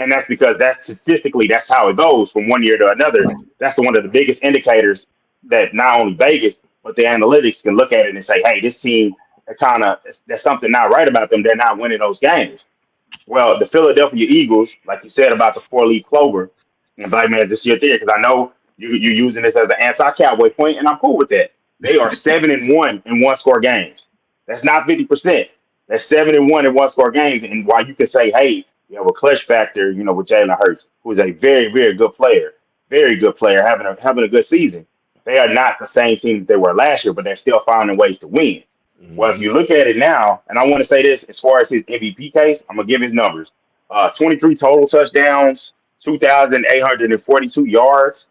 And that's because statistically that's how it goes from one year to another. That's one of the biggest indicators that not only Vegas but the analytics can look at it and say, hey, this team kind of there's something not right about them. They're not winning those games. Well, the Philadelphia Eagles, like you said about the four-leaf clover, and Black Man, this your theory because I know you're using this as an anti-Cowboy point, and I'm cool with that. They are 7-1 in one-score games. That's not 50%. That's 7-1 in one-score games. And while you can say, hey, you have a clutch factor, with Jalen Hurts, who is a very, very good player, having a good season. They are not the same team that they were last year, but they're still finding ways to win. Well, if Hmm. you look at it now, and I want to say this as far as his MVP case, I'm gonna give his numbers: 23 total touchdowns, 2,842 yards,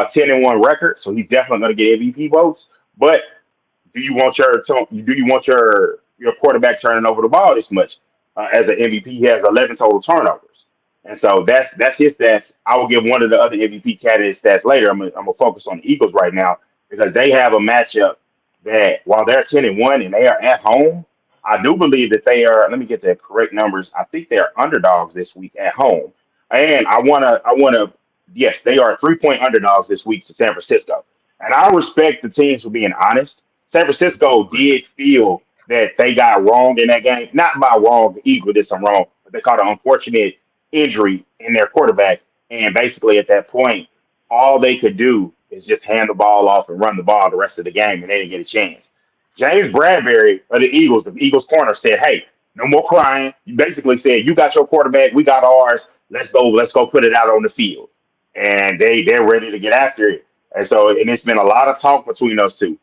10-1 record. So he's definitely gonna get MVP votes. But do you want your quarterback turning over the ball this much? As an MVP, he has 11 total turnovers, and so that's his stats. I will give one of the other MVP candidates stats later. I'm gonna focus on the Eagles right now because they have a matchup that while they're 10-1 and they are at home, I do believe that they are. Let me get the correct numbers. I think they are underdogs this week at home, and yes, they are 3-point underdogs this week to San Francisco. And I respect the teams for being honest. San Francisco did feel that they got wrong in that game. Not by wrong, the Eagles did some wrong, but they caught an unfortunate injury in their quarterback. And basically, at that point, all they could do is just hand the ball off and run the ball the rest of the game, and they didn't get a chance. James Bradbury of the Eagles corner said, "Hey, no more crying." You basically said, "You got your quarterback, we got ours. Let's go put it out on the field." And they're ready to get after it. And it's been a lot of talk between those two.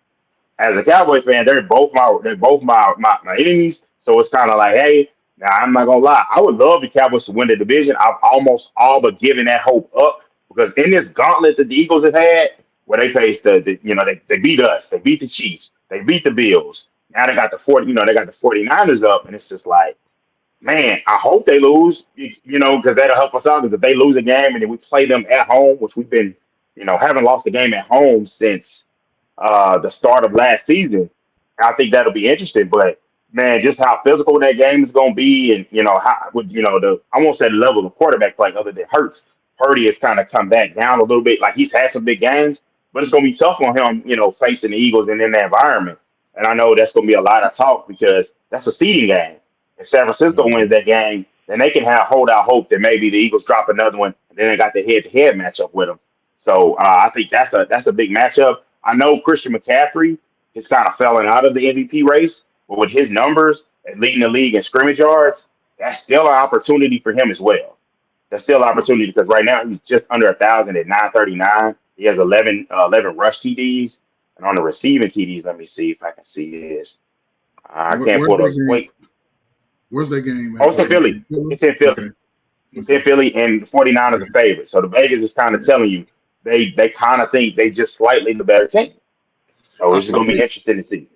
As a Cowboys fan, they're both my enemies. So it's kind of like, hey, now I'm not gonna lie, I would love the Cowboys to win the division. I've almost all but given that hope up because in this gauntlet that the Eagles have had, where they faced they beat us, they beat the Chiefs, they beat the Bills. Now they got the 49ers up, and it's just like, man, I hope they lose, because that'll help us out. Because if they lose a game and then we play them at home, which we've been, haven't lost a game at home since the start of last season, I think that'll be interesting. But man, just how physical that game is going to be, and how would the I won't say the level of quarterback play other than Hurts. Purdy has kind of come back down a little bit. Like he's had some big games, but it's going to be tough on him, facing the Eagles and in that environment. And I know that's going to be a lot of talk because that's a seeding game. If San Francisco wins that game, then they can hold out hope that maybe the Eagles drop another one, and then they got the head-to-head matchup with them. So I think that's a big matchup. I know Christian McCaffrey has kind of fallen out of the MVP race, but with his numbers and leading the league in scrimmage yards, that's still an opportunity for him as well. That's still an opportunity because right now he's just under 1,000 at 939. He has 11 rush TDs. And on the receiving TDs, let me see if I can see his. I can't pull those. Wait. Where's that game? Oh, it's in Philly. It's in Philly. Okay. It's in Philly, and the 49ers are favorite. So the Vegas is kind of telling you they kind of think they just slightly the better team. So it's going to be interesting to see.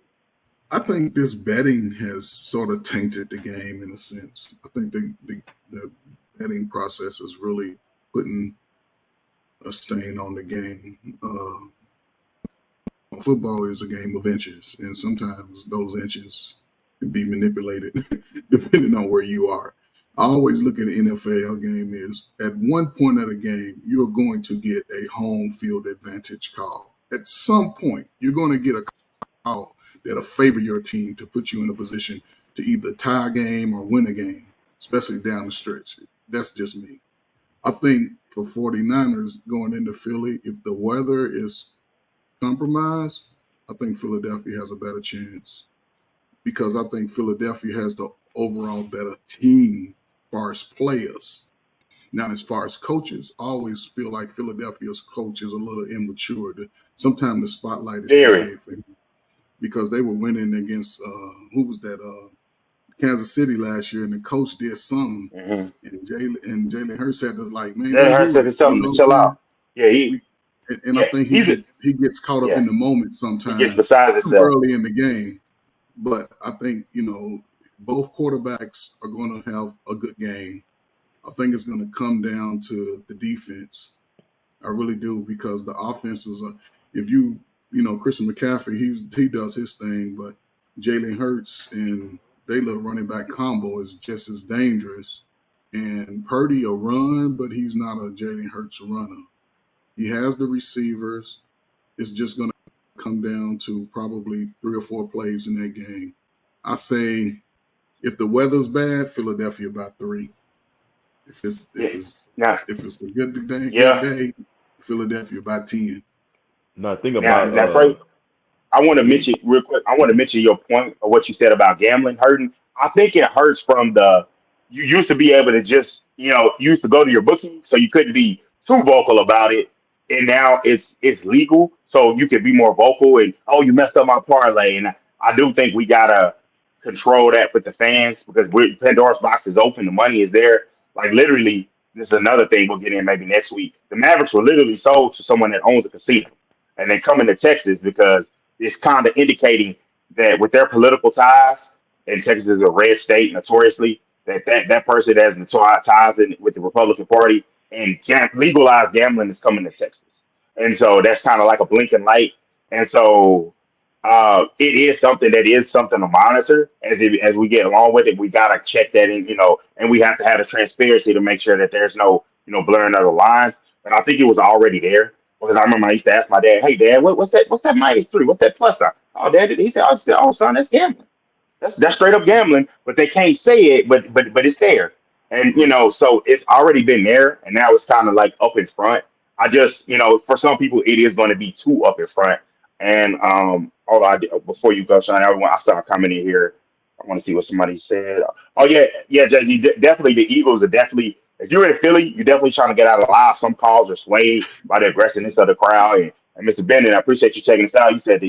I think this betting has sort of tainted the game in a sense. I think the betting process is really putting a stain on the game. Football is a game of inches, and sometimes those inches can be manipulated depending on where you are. I always look at an NFL game is at one point of the game, you're going to get a home field advantage call. At some point, you're going to get a call that'll favor your team to put you in a position to either tie a game or win a game, especially down the stretch. That's just me. I think for 49ers going into Philly, if the weather is compromised, I think Philadelphia has a better chance because I think Philadelphia has the overall better team as far as players. Now, as far as coaches, I always feel like Philadelphia's coach is a little immature. Sometimes the spotlight is too big for him because they were winning against, who was that, Kansas City last year, and the coach did something, and Jalen Hurts had to man, Jalen Hurts had to tell him to chill out. Yeah, I think he gets caught up in the moment sometimes. He gets beside himself early in the game. But I think, both quarterbacks are going to have a good game. I think it's going to come down to the defense. I really do, because the offenses are, Christian McCaffrey, he does his thing, but Jalen Hurts and they little running back combo is just as dangerous. And Purdy will run, but he's not a Jalen Hurts runner. He has the receivers. It's just going to come down to probably 3 or 4 plays in that game. I say if the weather's bad, Philadelphia by 3. If it's a good day, Philadelphia by 10. No, think about that's right. I want to mention real quick. I want to mention your point of what you said about gambling hurting. I think it hurts from you used to be able to just, you used to go to your bookie, so you couldn't be too vocal about it. And now it's legal, so you can be more vocal and, you messed up my parlay. And I do think we gotta control that with the fans because Pandora's box is open, the money is there. Like literally, this is another thing we'll get in maybe next week. The Mavericks were literally sold to someone that owns a casino, and they come into Texas because it's kind of indicating that with their political ties, and Texas is a red state notoriously, that person has ties with the Republican Party and legalized gambling is coming to Texas. And so that's kind of like a blinking light. And so it is something to monitor as we get along with it. We got to check that in, and we have to have the transparency to make sure that there's no, blurring of the lines. And I think it was already there because I remember I used to ask my dad, "Hey, Dad, what's that -3? What's that plus sign?" "Oh, Dad," he said, "Oh, son, that's gambling. That's straight up gambling." But they can't say it, but it's there. And, so it's already been there, and now it's kind of like up in front. I just, for some people, it is going to be too up in front. And before you go, Sean, I saw a comment in here. I want to see what somebody said. Oh, yeah, JG, definitely the Eagles are definitely, if you're in Philly, you're definitely trying to get out of line. Some calls are swayed by the aggressiveness of the crowd. And Mr. Bennett, I appreciate you checking us out. You said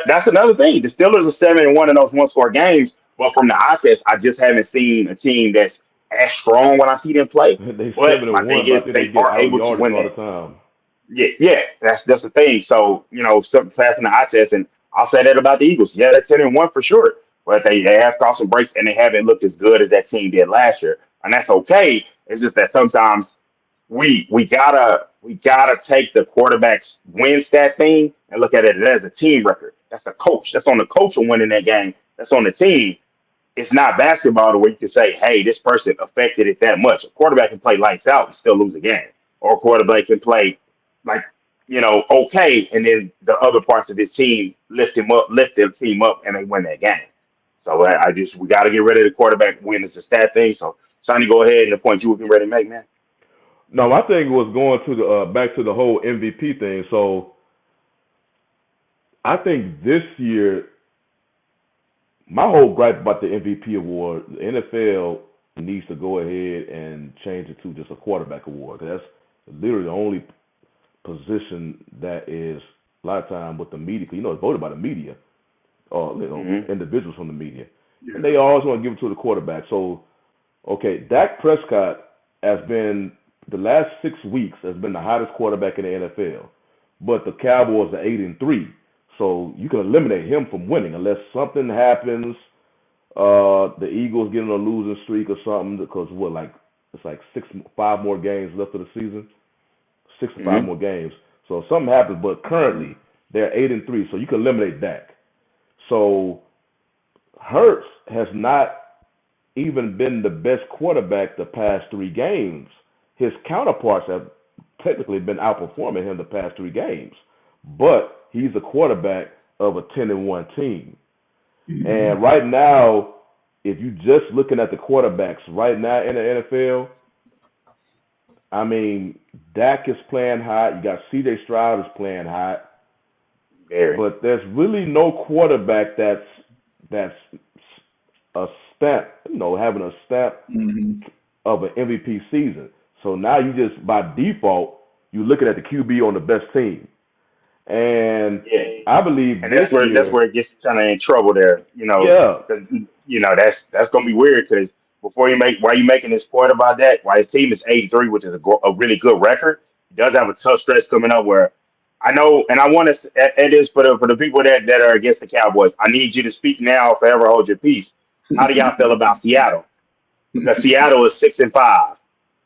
that's another thing. The Steelers are 7-1 in those one-score games, but from the eye test, I just haven't seen a team that's as strong when I see them play. But my thing is they are able to win that. Time. Yeah, that's the thing. So, something passing the eye test, and I'll say that about the Eagles. Yeah, they're 10-1 for sure, but they have crossed some breaks, and they haven't looked as good as that team did last year, and that's okay. It's just that sometimes we gotta take the quarterback's win stat thing and look at it as a team record. That's a coach. That's on the coach of winning that game. That's on the team. It's not basketball to where you can say, "Hey, this person affected it that much." A quarterback can play lights out and still lose a game, or a quarterback can play like okay, and then the other parts of his team lift their team up, and they win that game. So we got to get rid of the quarterback win. It's a stat thing. So trying to go ahead and the point you were getting ready to make, man. No, my thing was going to the back to the whole MVP thing. So I think this year, my whole gripe about the MVP award, the NFL needs to go ahead and change it to just a quarterback award. 'Cause that's literally the only position that is a lot of time with the media. 'Cause it's voted by the media or Mm-hmm. individuals from the media, Yeah. and they always want to give it to the quarterback. So okay, Dak Prescott has been the last 6 weeks has been the hottest quarterback in the NFL, but the Cowboys are 8-3, so you can eliminate him from winning unless something happens. The Eagles get on a losing streak or something because it's like 5 more games left of the season, 6 to 5 Mm-hmm. more games. So if something happens, but currently they're 8-3, so you can eliminate Dak. So Hurts has not even been the best quarterback the past 3 games. His counterparts have technically been outperforming him the past 3 games, but he's a quarterback of a 10-1 team. Mhm. And right now, if you just looking at the quarterbacks right now in the NFL, I mean, Dak is playing hot. You got C.J. Stroud is playing hot, Very. but there's really no quarterback that's a stamp, having a stamp Mhm. of an MVP season. So now you just by default you looking at the QB on the best team, and Yeah. I believe And this that's year, where it gets kind of in trouble there, yeah, because that's gonna be weird because why you making this point about that? Why his team is 8-3, which is a really good record. He does have a tough stretch coming up where I know, and I want to add this for the people that are against the Cowboys. I need you to speak now, or forever hold your peace. How do y'all feel about Seattle? Because Seattle is 6-5.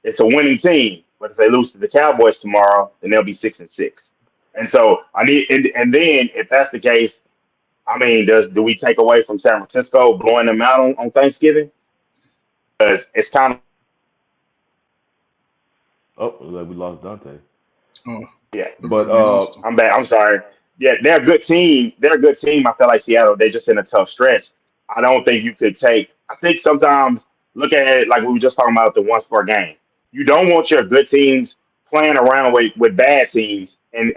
It's a winning team, but if they lose to the Cowboys tomorrow, then they'll be 6-6. And so I need, and then if that's the case, I mean, do we take away from San Francisco blowing them out on Thanksgiving? Because it's kind of oh, like we lost Dante, Oh, yeah. look like but we lost him. I'm back. I'm sorry. Yeah, they're a good team. They're a good team. I feel like Seattle. They're just in a tough stretch. I don't think you could take. I think sometimes look at it like we were just talking about the one score game. You don't want your good teams playing around with bad teams and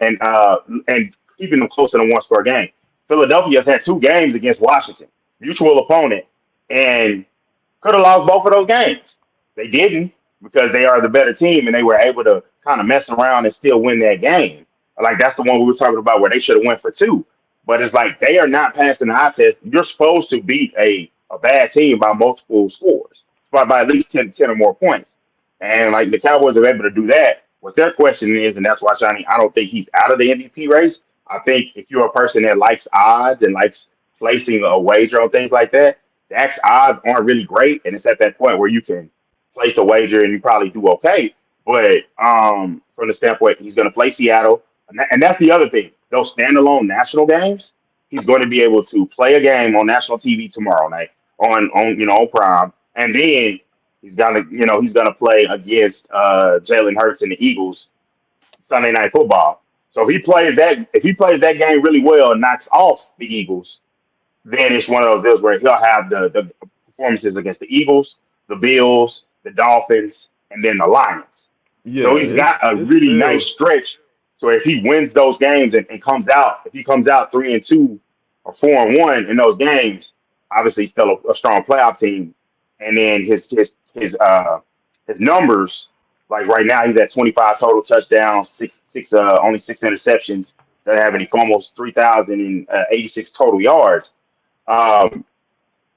keeping them close in a one score game. Philadelphia's had 2 games against Washington, mutual opponent, and could have lost both of those games. They didn't because they are the better team and they were able to kind of mess around and still win that game. Like that's the one we were talking about where they should have went for 2. But it's like they are not passing the eye test. You're supposed to beat a bad team by multiple scores, by at least 10 or more points. And like the Cowboys are able to do that. What their question is, and that's why Johnny, I don't think he's out of the MVP race. I think if you're a person that likes odds and likes placing a wager on things like that, Dak's odds aren't really great, and it's at that point where you can place a wager and you probably do okay. But from the standpoint, he's going to play Seattle, and that's the other thing. Those standalone national games, he's going to be able to play a game on national TV tomorrow night on Prime, and then he's gonna play against Jalen Hurts and the Eagles Sunday Night Football. So if he plays that game really well and knocks off the Eagles, then it's one of those deals where he'll have the performances against the Eagles, the Bills, the Dolphins, and then the Lions. yeah, So he's got a it's really nice still stretch. So if he wins those games and if he comes out 3-2 or 4-1 in those games, obviously still a strong playoff team. And then his numbers, like right now, he's at 25 total touchdowns, only 6 interceptions. Doesn't have any almost 3,086 total yards. Um,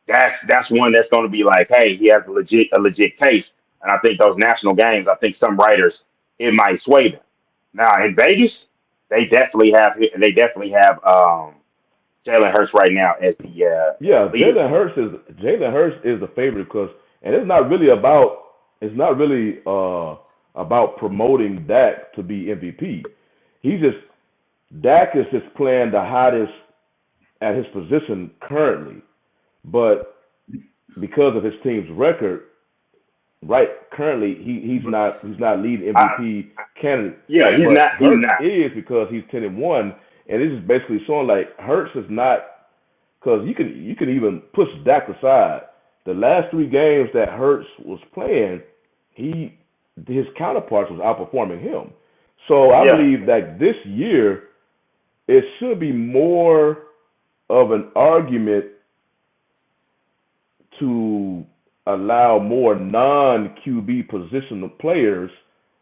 that's one that's going to be like, hey, he has a legit case. And I think those national games, I think some writers it might sway them. Now in Vegas, they definitely have Jalen Hurts right now as the yeah. leader. Jalen Hurts is the favorite because, and it's not really about promoting Dak to be MVP. He just Dak is just playing the hottest at his position currently, but because of his team's record, currently he's not leading MVP candidate. Yeah, he's But not. He's Hurts not. is because he's 10-1, and this is basically showing like Hurts is not, because you can even push Dak aside. The last 3 games that Hurts was playing, his counterparts was outperforming him. So I Yeah, believe that this year it should be more of an argument to allow more non-QB positional players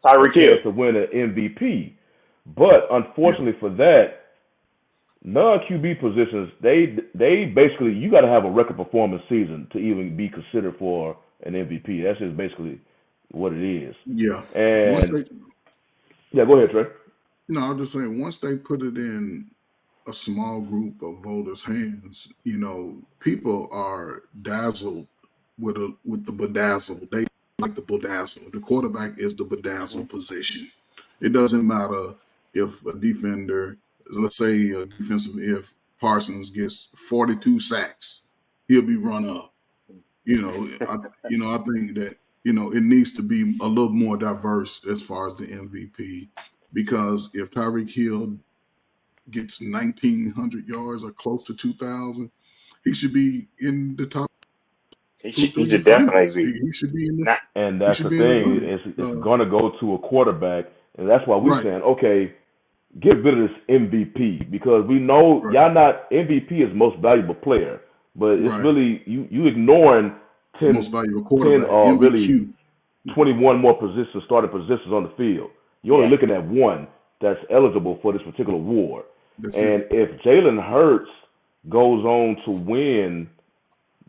a Tyreek Hill. chance to win an MVP. But Yeah. unfortunately for that, non-QB positions, they basically, you got to have a record performance season to even be considered for an MVP. That's just basically what it is. Yeah. Once And they, yeah, go ahead, Trey. no, I'm just saying, once they put it in a small group of voters' hands, people are dazzled with the bedazzle. They like the bedazzle. The quarterback is the bedazzle position. It doesn't matter if a defender, let's say a defensive, if Parsons gets 42 sacks, he'll be run up. I think that it needs to be a little more diverse as far as the MVP, because if Tyreek Hill gets 1,900 yards or close to 2,000, he should be in the top He two, should. He three should definitely finalists. be. He should be in the Not. And he that's should the be in the thing. running. It's going to go to a quarterback. And that's why we're Right, saying, okay, get rid of this MVP, because we know right, y'all not MVP is most valuable player, but it's right. really you ignoring Most 10, valuable 10 quarterback, or really MVQ. 21 more positions, starting positions on the field. You're only Yeah. looking at one that's eligible for this particular award. That's And it. if Jalen Hurts goes on to win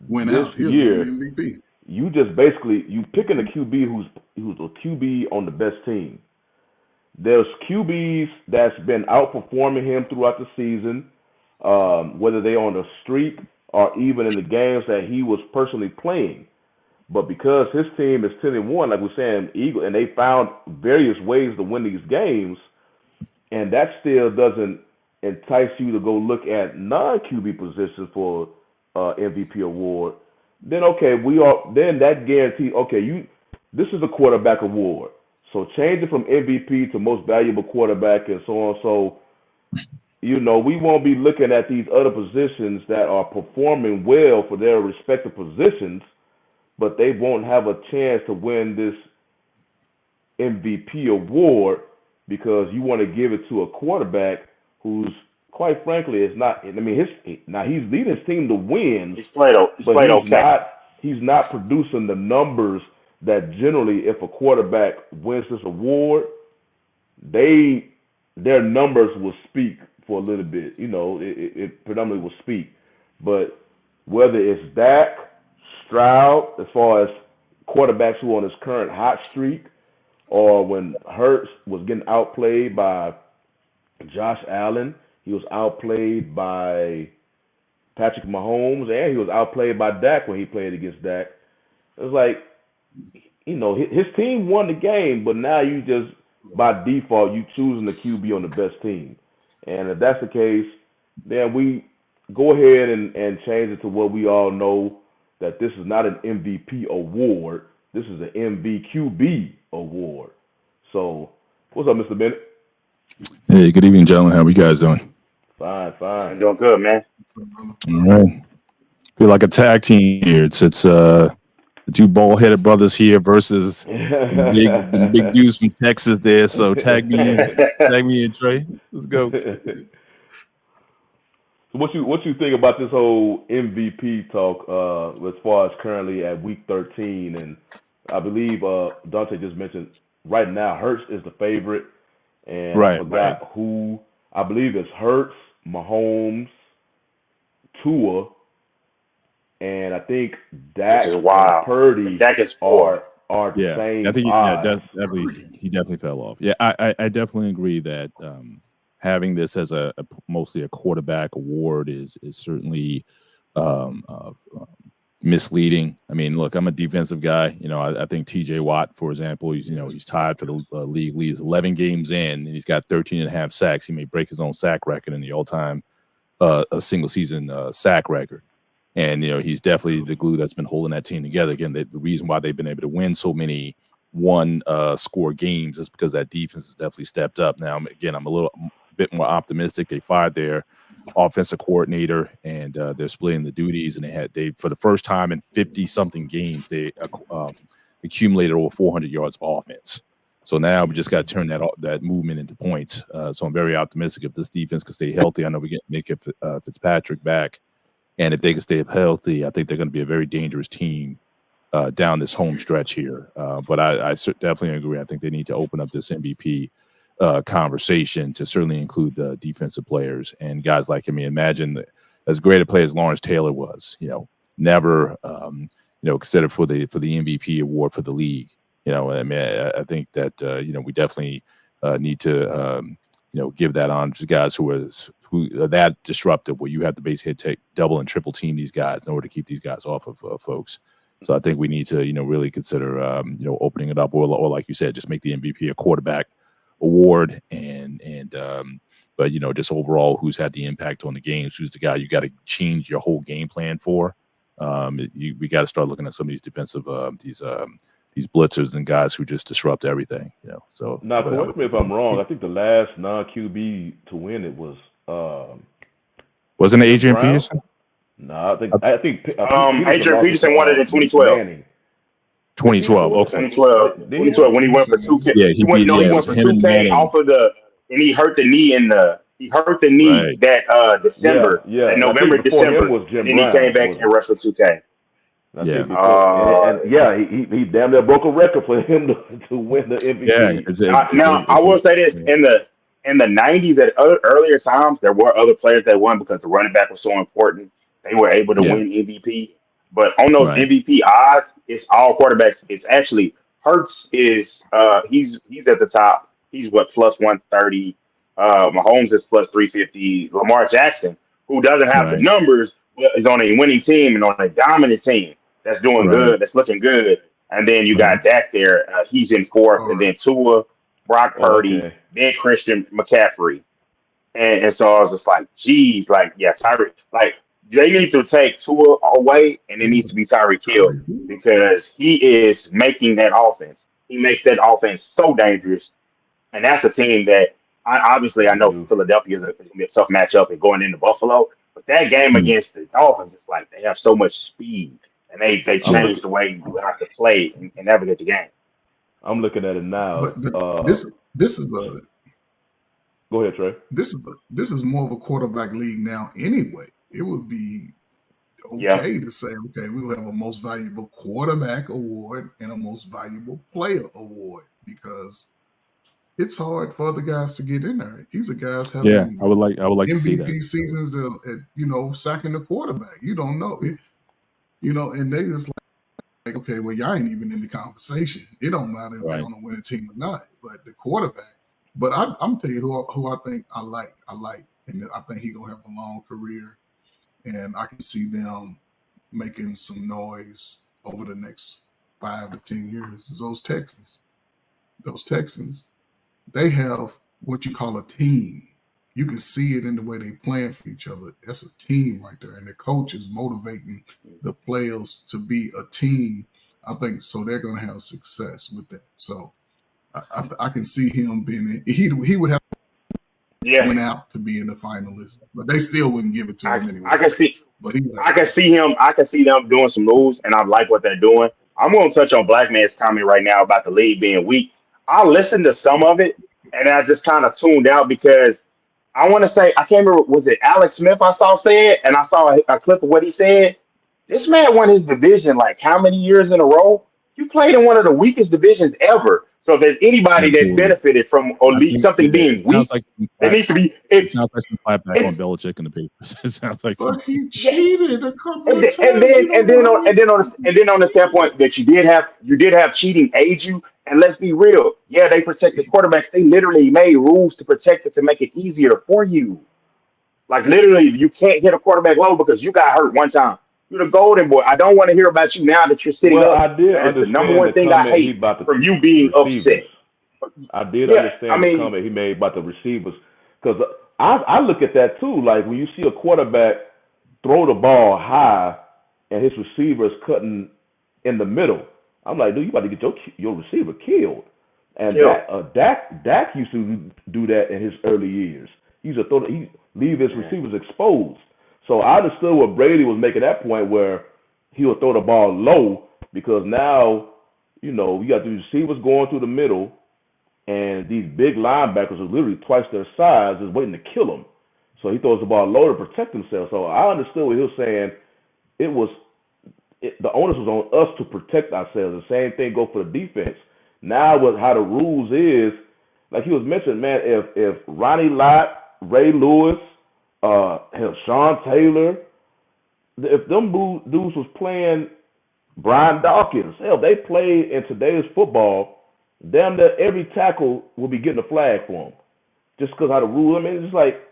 Went this out. He'll win year, MVP. you just basically you picking a QB who's a QB on the best team. There's QBs that's been outperforming him throughout the season, whether they're on the streak or even in the games that he was personally playing. But because his team is 10-1, like we're saying, Eagle, and they found various ways to win these games, and that still doesn't entice you to go look at non-QB positions for MVP award, then okay, then that guarantee, okay, this is a quarterback award. So change it from MVP to most valuable quarterback and so on. So, we won't be looking at these other positions that are performing well for their respective positions, but they won't have a chance to win this MVP award because you want to give it to a quarterback who's, quite frankly, is not. I mean, he's leading his team to wins, He's played. He's but played okay. he's not producing the numbers that generally, if a quarterback wins this award, their numbers will speak for a little bit. It predominantly will speak, but whether it's Dak, Stroud, as far as quarterbacks who are on his current hot streak, or when Hurts was getting outplayed by Josh Allen, he was outplayed by Patrick Mahomes, and he was outplayed by Dak when he played against Dak. It was like, his team won the game, but now you just, by default, you choosing the QB on the best team. And if that's the case, then we go ahead and change it to what we all know, that this is not an MVP award. This is an MVQB award. So, what's up, Mr. Bennett? Hey, good evening, gentlemen. How are you guys doing? Fine, I'm fine. doing good, man. All right. Feel like a tag team here. It's the two bald-headed brothers here versus the big dudes from Texas there. So tag me in, Trey. Let's go. So what you think about this whole MVP talk as far as currently at week 13? And I believe Dante just mentioned right now Hurts is the favorite, and I Right. forgot who. I believe it's Hurts, Mahomes, Tua, and I think Which Dak is and wild. Purdy Dak is 4. are the Yeah. same I think odds. he definitely fell off. Yeah, I definitely agree that having this as a mostly a quarterback award is certainly misleading. I mean, look, I'm a defensive guy. I think TJ Watt, for example, he's tied for the league leads 11 games in, and he's got 13 and a half sacks. He may break his own sack record in the all-time a single season sack record. And, he's definitely the glue that's been holding that team together. Again, the reason why they've been able to win so many one-score games is because that defense has definitely stepped up. Now, again, I'm a bit more optimistic. They fired their offensive coordinator, and they're splitting the duties. And they for the first time in 50-something games, they accumulated over 400 yards of offense. So now we just got to turn that movement into points. So I'm very optimistic if this defense can stay healthy. I know we get Nick Fitzpatrick back. And if they can stay healthy, I think they're going to be a very dangerous team down this home stretch here. But I definitely agree. I think they need to open up this MVP conversation to certainly include the defensive players and guys like, imagine as great a player as Lawrence Taylor was, never, considered for the MVP award for the league. I think that, we definitely need to, give that on to guys who are that disruptive, where you have to basically take double and triple team these guys in order to keep these guys off of folks. So I think we need to, really consider, opening it up, or like you said, just make the MVP a quarterback award, but just overall, who's had the impact on the games, who's the guy you got to change your whole game plan for. We got to start looking at some of these defensive, these blitzers and guys who just disrupt everything. So now, correct me if I'm wrong. I think the last non-QB to win it was wasn't it Adrian Brown? Peterson? No, I think Adrian Peterson won it in 2012. 2012, okay. 2012 when he went for 2K. Yeah, he went for 2K off of and he hurt the knee Right. that December, Yeah. that November, December, was Jim and then Brown, he came back and rushed for 2K. He damn near broke a record for him to win the MVP. Yeah, I will say this: in the 90s, at earlier times, there were other players that won because the running back was so important. They were able to win MVP. But on those MVP odds, it's all quarterbacks. It's actually Hurts is he's at the top. He's plus 130. Mahomes is plus 350. Lamar Jackson, who doesn't have the numbers, is on a winning team and on a dominant team that's doing good, that's looking good. And then you got Dak there. He's in fourth, and then Tua, Brock Purdy, then Christian McCaffrey. And so I was just like, geez, Tyreek, they need to take Tua away, and it needs to be Tyreek Hill because he is making that offense. He makes that offense so dangerous. And that's a team that I know Philadelphia is going to be a tough matchup and going into Buffalo. But that game against the Dolphins, it's like they have so much speed, and they change the way you have to play and navigate the game. I'm looking at it now. But this is a. Go ahead, Trey. This is more of a quarterback league now anyway. It would be okay to say, okay, we will have a most valuable quarterback award and a most valuable player award because it's hard for other guys to get in there. These are guys having I would like to see that. MVP seasons at sacking the quarterback. You don't know it, and they just like, okay, well, y'all ain't even in the conversation. It don't matter if they're on a winning team or not, but the quarterback. But I'm telling you who I think I like, and I think he's gonna have a long career, and I can see them making some noise over the next 5 to 10 years. Is those Texans? Those Texans, they have what you call a team. You can see it in the way they plan for each other. That's a team right there, and the coach is motivating the players to be a team. I think so. They're gonna have success with that. So. I can see him being he would have went out to be in the finalists, but they still wouldn't give it to him anyway. I can see them doing some moves, and I like what they're doing. I'm going to touch on Black Man's comment right now about the league being weak. I listened to some of it, and I just kind of tuned out because I want to say I can't remember, was it Alex Smith I saw say it, and I saw a clip of what he said. This man won his division like how many years in a row? You played in one of the weakest divisions ever. So if there's anybody that benefited from something being weak, it needs to be. It sounds like some clapback on Belichick in the papers. It sounds like. But he cheated a couple of times. And then on the standpoint that you did have cheating aid you. And let's be real, they protected quarterbacks. They literally made rules to protect it to make it easier for you. Like literally, you can't hit a quarterback low because you got hurt one time. You're the golden boy. I don't want to hear about you now that you're sitting up. I did That's the number one thing I hate from you being upset. I did understand the comment he made about the receivers because I look at that too. Like when you see a quarterback throw the ball high, and his receiver is cutting in the middle. I'm like, dude, you about to get your receiver killed. And Dak used to do that in his early years. He used to he leave his receivers exposed. So I understood what Brady was making that point where he would throw the ball low because now, you got the receivers going through the middle, and these big linebackers are literally twice their size, just waiting to kill him. So he throws the ball low to protect himself. So I understood what he was saying. The onus was on us to protect ourselves. The same thing go for the defense. Now with how the rules is, like he was mentioning, man, if Ronnie Lott, Ray Lewis, Sean Taylor, if them dudes was playing Brian Dawkins, hell, they play in today's football, damn near every tackle will be getting a flag for them. Just because how the rules, I mean, it's just like,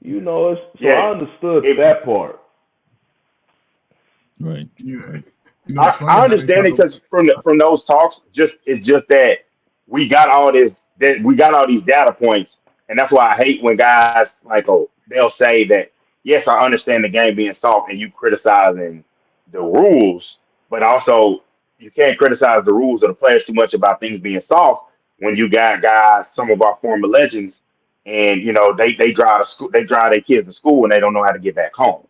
I understood that part. Right. Yeah. I understand it because from those talks, it's just that we got all these data points, and that's why I hate when guys they'll say that yes, I understand the game being soft, and you criticizing the rules, but also you can't criticize the rules or the players too much about things being soft when you got guys, some of our former legends, and they drive their kids to school and they don't know how to get back home.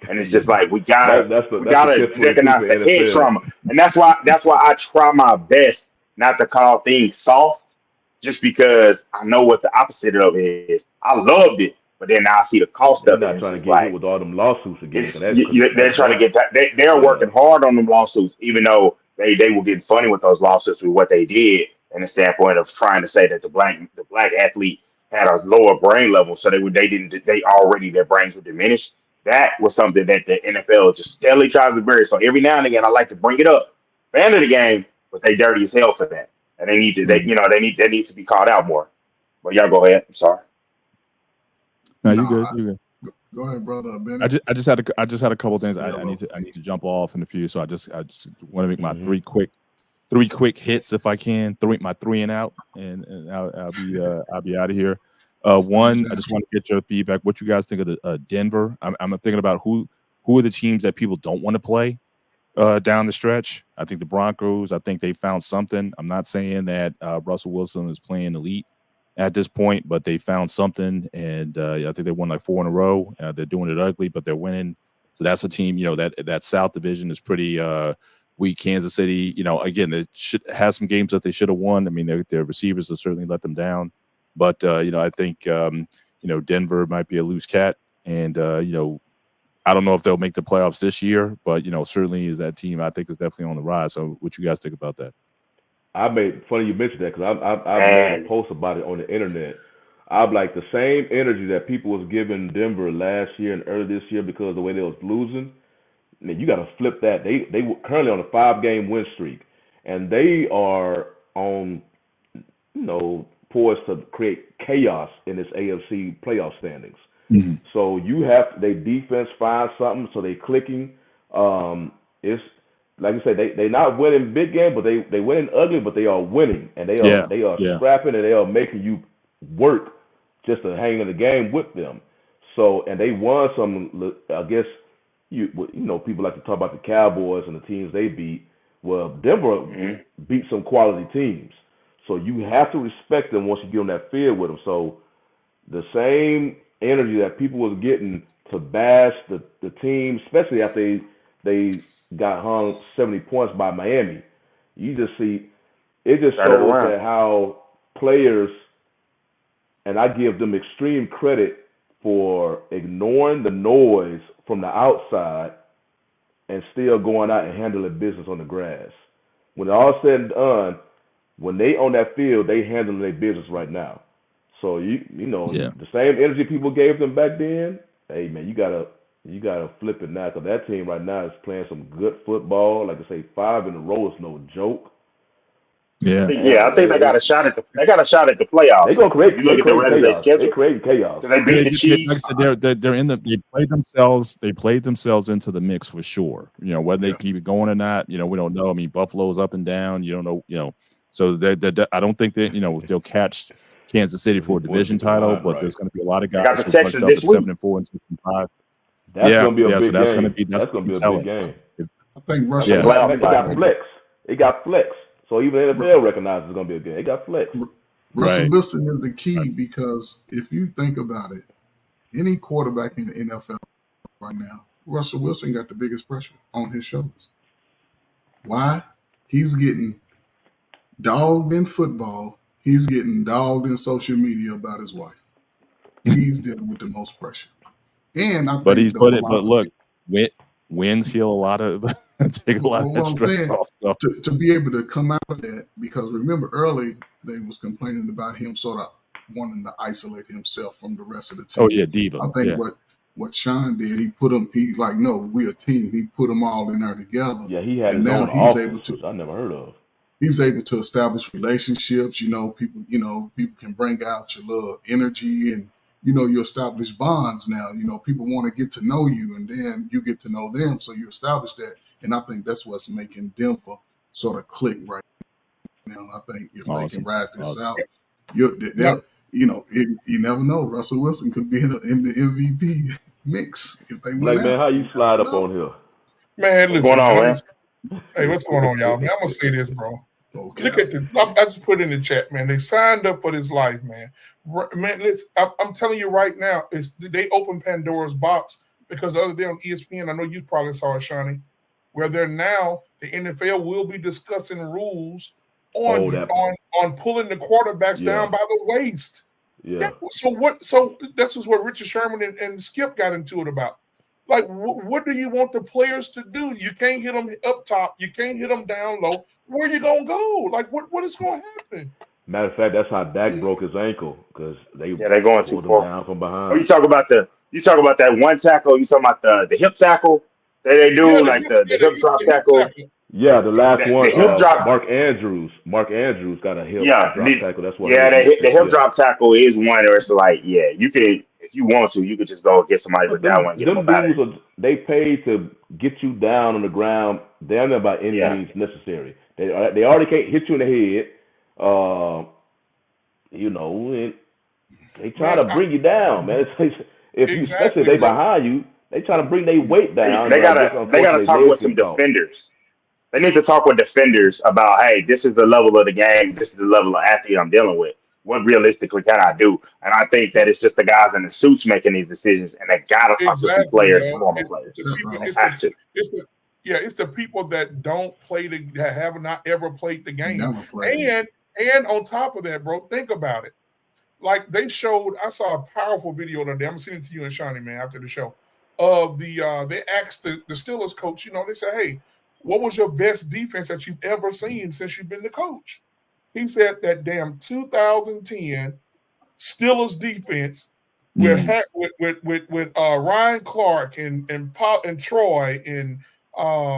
And it's just like we gotta recognize the head trauma, and that's why I try my best not to call things soft, just because I know what the opposite of it is. I loved it, but then now I see the cost of it. Not trying to get hit with all them lawsuits again. They're trying to get that. They're working hard on them lawsuits, even though they were getting funny with those lawsuits with what they did, in the standpoint of trying to say that the black athlete had a lower brain level, so their brains were diminished. That was something that the NFL just steadily tries to bury. So every now and again, I like to bring it up. Fan of the game, but they dirty as hell for that, and they need to be called out more. But y'all go ahead. I'm sorry. No, you good. You good. Go ahead, brother. Bennett. I just had a couple things. I need to jump off in a few, so I just want to make my three quick hits if I can. My three and out, and I'll be out of here. One, I just want to get your feedback. What you guys think of the Denver? I'm thinking about who are the teams that people don't want to play down the stretch. I think the Broncos. I think they found something. I'm not saying that Russell Wilson is playing elite at this point, but they found something, and I think they won like 4 in a row. They're doing it ugly, but they're winning. So that's a team. That South Division is pretty weak. Kansas City. Again, they should have some games that they should have won. I mean, their receivers have certainly let them down. But, I think, Denver might be a loose cat. And, I don't know if they'll make the playoffs this year. But, certainly is that team I think is definitely on the rise. So what you guys think about that? Funny you mentioned that because I made a post about it on the internet. I'm like the same energy that people was giving Denver last year and early this year because of the way they was losing. I mean, you got to flip that. They were currently on a 5-game win streak. And they are on, poised to create chaos in this AFC playoff standings. Mm-hmm. So their defense find something, so they clicking. It's like you said, they not winning big game, but they winning ugly, but they are winning, and they are scrapping, and they are making you work just to hang in the game with them. So, and they won some. I guess people like to talk about the Cowboys and the teams they beat. Well, Denver beat some quality teams. So you have to respect them once you get on that field with them. So the same energy that people was getting to bash the team, especially after they got hung 70 points by Miami, you just see it just shows that how players, and I give them extreme credit for ignoring the noise from the outside and still going out and handling business on the grass. When all said and done, when they on that field, they handle their business right now. So the same energy people gave them back then. Hey man, you gotta flip it now because that team right now is playing some good football. Like I say, 5 in a row is no joke. Yeah, I think they got a shot at the playoffs. They're gonna create. You look at the rest of their schedule. They create chaos. So they beat the Chiefs. Like I said, they're in the. They played themselves into the mix for sure. Whether they keep it going or not, we don't know. I mean, Buffalo's up and down. You don't know. So I don't think that they'll catch Kansas City for a division title, but there's going to be a lot of guys who Texas this week. 7-4 and 6-5. That's gonna be a So big that's game. That's That's gonna be a telling. big game. I think That's Russell a Matter of Wilson. playoff fact, it got spot. flex. It got flex. So even the NFL recognizes it's gonna be a game. It got flex. Russell Right. Wilson is the key because if you think about it, any quarterback in the NFL right now, Russell Wilson got the biggest pressure on his shoulders. Why? He's getting dogged in football. He's getting dogged in social media about his wife. He's dealing with the most pressure. And I But think he's the put it. But philosophy. look, wins heal a lot of take a lot of What that I'm stress saying, off. So. to be able to come out of that, because remember early they was complaining about him sort of wanting to isolate himself from the rest of the team. Oh yeah, diva. I think what Sean did, he's like, no, we're a team. He put them all in there together. Yeah, he had and his now own he's office, able to. which I never heard of. He's able to establish relationships. People can bring out your little energy, and you establish bonds now. People want to get to know you, and then you get to know them. So you establish that, and I think that's what's making Denver sort of click right now. I think if they can ride this out, you never know. Russell Wilson could be in the MVP mix if they Black win man, out. how you slide up on here? Man, What's listen, going on, man. man? Hey, what's going on, y'all? Man, I'm gonna say this, bro. Okay. Look at the. I just put in the chat, man. They signed up for this life, man. Man, I'm telling you right now, they opened Pandora's box because the other day on ESPN, I know you probably saw it, Shawnee, where they're now the NFL will be discussing rules on pulling the quarterbacks down by the waist. Yeah. So this is what Richard Sherman and Skip got into it about. Like, what do you want the players to do? You can't hit them up top. You can't hit them down low. Where you gonna go? Like, what is gonna happen? Matter of fact, that's how Dak broke his ankle because they're going too him far down from behind. Oh, you talk about that one tackle. You talking about the hip tackle that they do, the hip drop tackle. Yeah, the last one. The hip drop. Mark Andrews got a hip drop tackle. That's what. The hip drop tackle is one where it's like, you can, if you want to, you could just go get somebody with that one and get them up out of it. They paid to get you down on the ground. They're not by any means necessary. They already can't hit you in the head. And they try to bring you down, man. Especially if they behind you, they try to bring their weight down. They gotta talk with some defenders. They need to talk with defenders about, hey, this is the level of the game. This is the level of athlete I'm dealing with. What realistically can I do? And I think that it's just the guys in the suits making these decisions, and they gotta talk to some players, some former players. It's the people that don't play that have not ever played the game. And on top of that, bro, think about it. Like they showed, I saw a powerful video today. I'm gonna send it to you and Shawnee, man, after the show. Of they asked the Steelers coach, they said, hey, what was your best defense that you've ever seen since you've been the coach? He said that damn 2010 Steelers defense with Ryan Clark and Troy and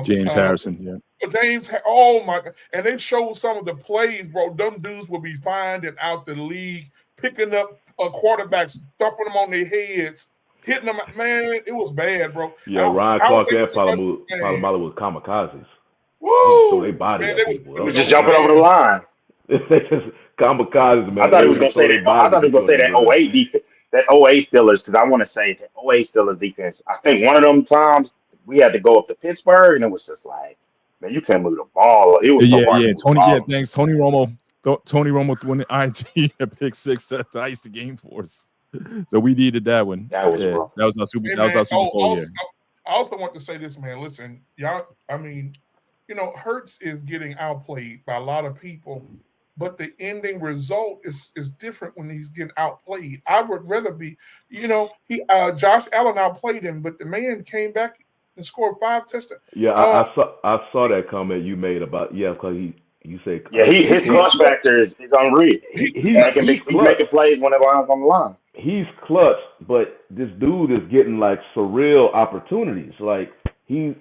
James Harrison, James, oh my God. And they showed some of the plays, bro. Them dudes will be fined and out the league, picking up quarterbacks, thumping them on their heads, hitting them. Man, it was bad, bro. Yeah, Ryan Clark and Palomalo was kamikazes. Woo! So they body they was just jumping over the line. They just kamikazes, man. I thought he was gonna say that. I thought he was gonna say that 08 defense, that 08 Steelers, because I want to say that 08 Steelers defense. I think one of them times we had to go up to Pittsburgh, and it was just like, man, you can't move the ball. It was so hard. Thanks, Tony Romo. Tony Romo winning IT at pick 6 that iced the game for us. So we needed that one. That was our Super. That was our Super Bowl year. I also want to say this, man. Listen, y'all. I mean, Hurts is getting outplayed by a lot of people, but the ending result is different when he's getting outplayed. I would rather be, Josh Allen outplayed him, but the man came back and scored 5 touchdowns. Yeah, I saw that comment you made about because you say his clutch factor is unreal. He's making plays when the line's on the line. He's clutch, but this dude is getting like surreal opportunities. Like he's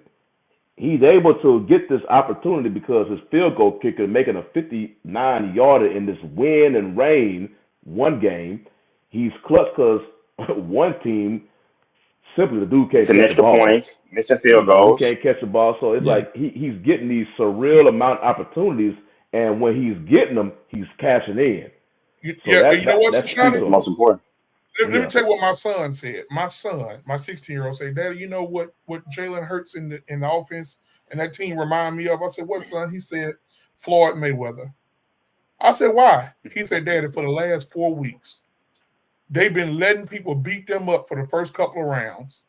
able to get this opportunity because his field goal kicker making a 59-yarder in this wind and rain one game. He's clutch because one team simply the dude can't catch the ball. Points, missing field goals. He can't catch the ball, so it's like he's getting these surreal amount of opportunities, and when he's getting them, he's cashing in. You know what's most important. Let me tell you what my son said. My son, my 16-year-old, said, "Daddy, you know what Jalen Hurts in the offense and that team remind me of?" I said, "What, son?" He said, "Floyd Mayweather." I said, "Why?" He said, "Daddy, for the last 4 weeks, they've been letting people beat them up for the first couple of rounds."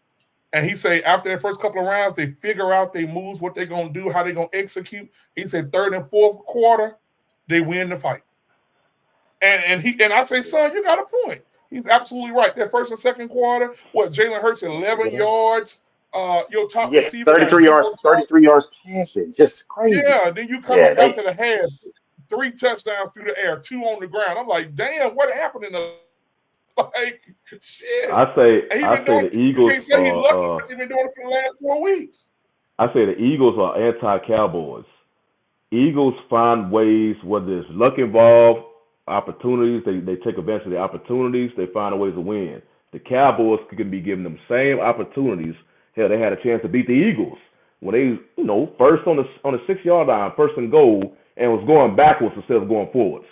And he said, after the first couple of rounds, they figure out their moves, what they're going to do, how they're going to execute. He said, third and fourth quarter, they win the fight. And I say, son, you got a point. He's absolutely right. That first and second quarter, Jalen Hurts 11 yards. Your top receiver 33 yards passing, just crazy. Yeah, then you come up after the half, 3 touchdowns through the air, 2 on the ground. I'm like, damn, what happened in the shit? I say the Eagles. You can't say he's lucky because he's been doing it for the last 4 weeks. I say the Eagles are anti-Cowboys. Eagles find ways, whether it's luck involved, opportunities, they take advantage of the opportunities, they find a way to win. The Cowboys can be given them same opportunities. Hell, they had a chance to beat the Eagles when they, first on the 6-yard line, first and goal, and was going backwards instead of going forwards.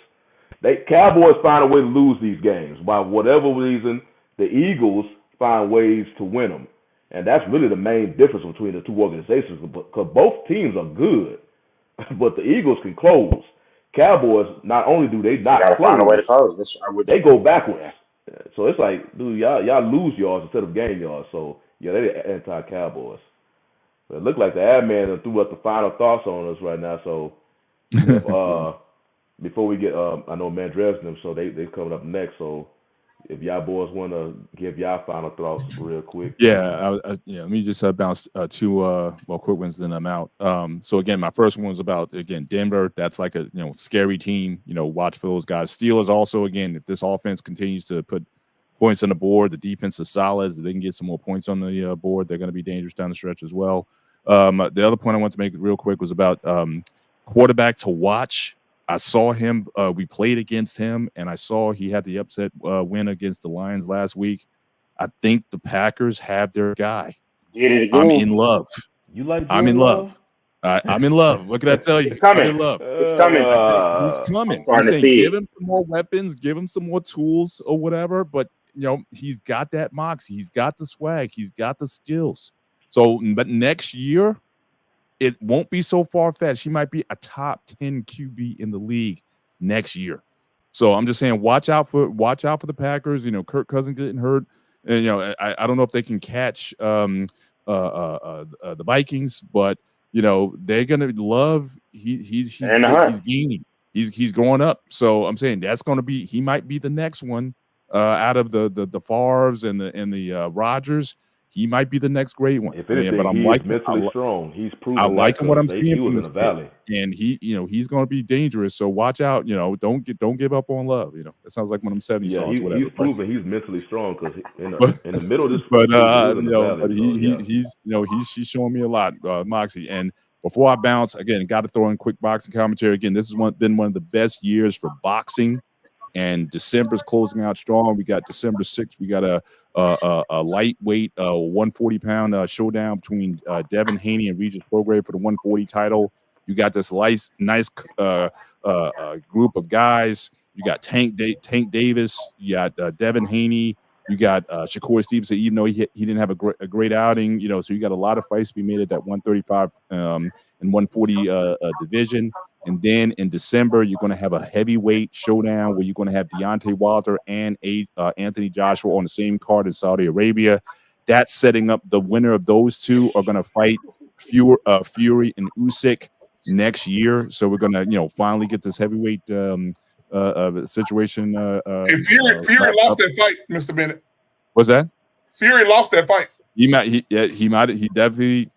Cowboys find a way to lose these games. By whatever reason, the Eagles find ways to win them. And that's really the main difference between the two organizations, because both teams are good, but the Eagles can close. Cowboys, not only do they not close, find a way to close. They go backwards. Yeah. So it's like, dude, y'all lose yards instead of gain yards. So, yeah, they're anti-Cowboys. But it looked like the ad man threw up the final thoughts on us right now. So, before we get, I know Mandrez and them, so they coming up next. So, if y'all boys want to give y'all final thoughts real quick. Yeah, let me just bounce 2 quick ones, then I'm out. So again, my first one was about, again, Denver. That's like a scary team. Watch for those guys. Steelers also, again, if this offense continues to put points on the board, the defense is solid. If they can get some more points on the board, they're going to be dangerous down the stretch as well. The other point I want to make real quick was about quarterback to watch. I saw him. We played against him, and I saw he had the upset win against the Lions last week. I think the Packers have their guy. I'm in love. You like? I'm in love. I'm in love. What can I tell you? I'm in love. It's coming. He's coming. I'm saying, give him some more weapons, give him some more tools or whatever. But he's got that moxie. He's got the swag. He's got the skills. So, but next year, it won't be so far-fetched. He might be a top 10 QB in the league next year. So I'm just saying, watch out for the Packers. Kirk Cousins getting hurt, and I don't know if they can catch the Vikings, but they're gonna love. He's gaining. He's going up. So I'm saying that's gonna be. He might be the next one out of the Favres and the Rodgers. He might be the next great one. If anything, but I'm mentally strong. He's proven. I like what I'm seeing from this kid, and he's going to be dangerous. So watch out. Don't give up on Love. That sounds like one of them 70 songs. Whatever. He's proven he's mentally strong because in the middle of this. He's showing me a lot, Moxie. And before I bounce again, got to throw in quick boxing commentary again. This has been one of the best years for boxing. And December's closing out strong. We got December 6th. We got a lightweight 140-pound showdown between Devin Haney and Regis Prograis for the 140 title. You got this nice group of guys. You got Tank Davis. You got Devin Haney. You got Shakur Stevenson, even though he didn't have a great outing. So you got a lot of fights to be made at that 135 and 140 division. And then in December, you're going to have a heavyweight showdown where you're going to have Deontay Wilder and Anthony Joshua on the same card in Saudi Arabia. That's setting up the winner of those two are going to fight Fury and Usyk next year. So we're going to, finally get this heavyweight situation. Fury lost that fight, Mr. Bennett. What's that? Fury lost that fight. He definitely.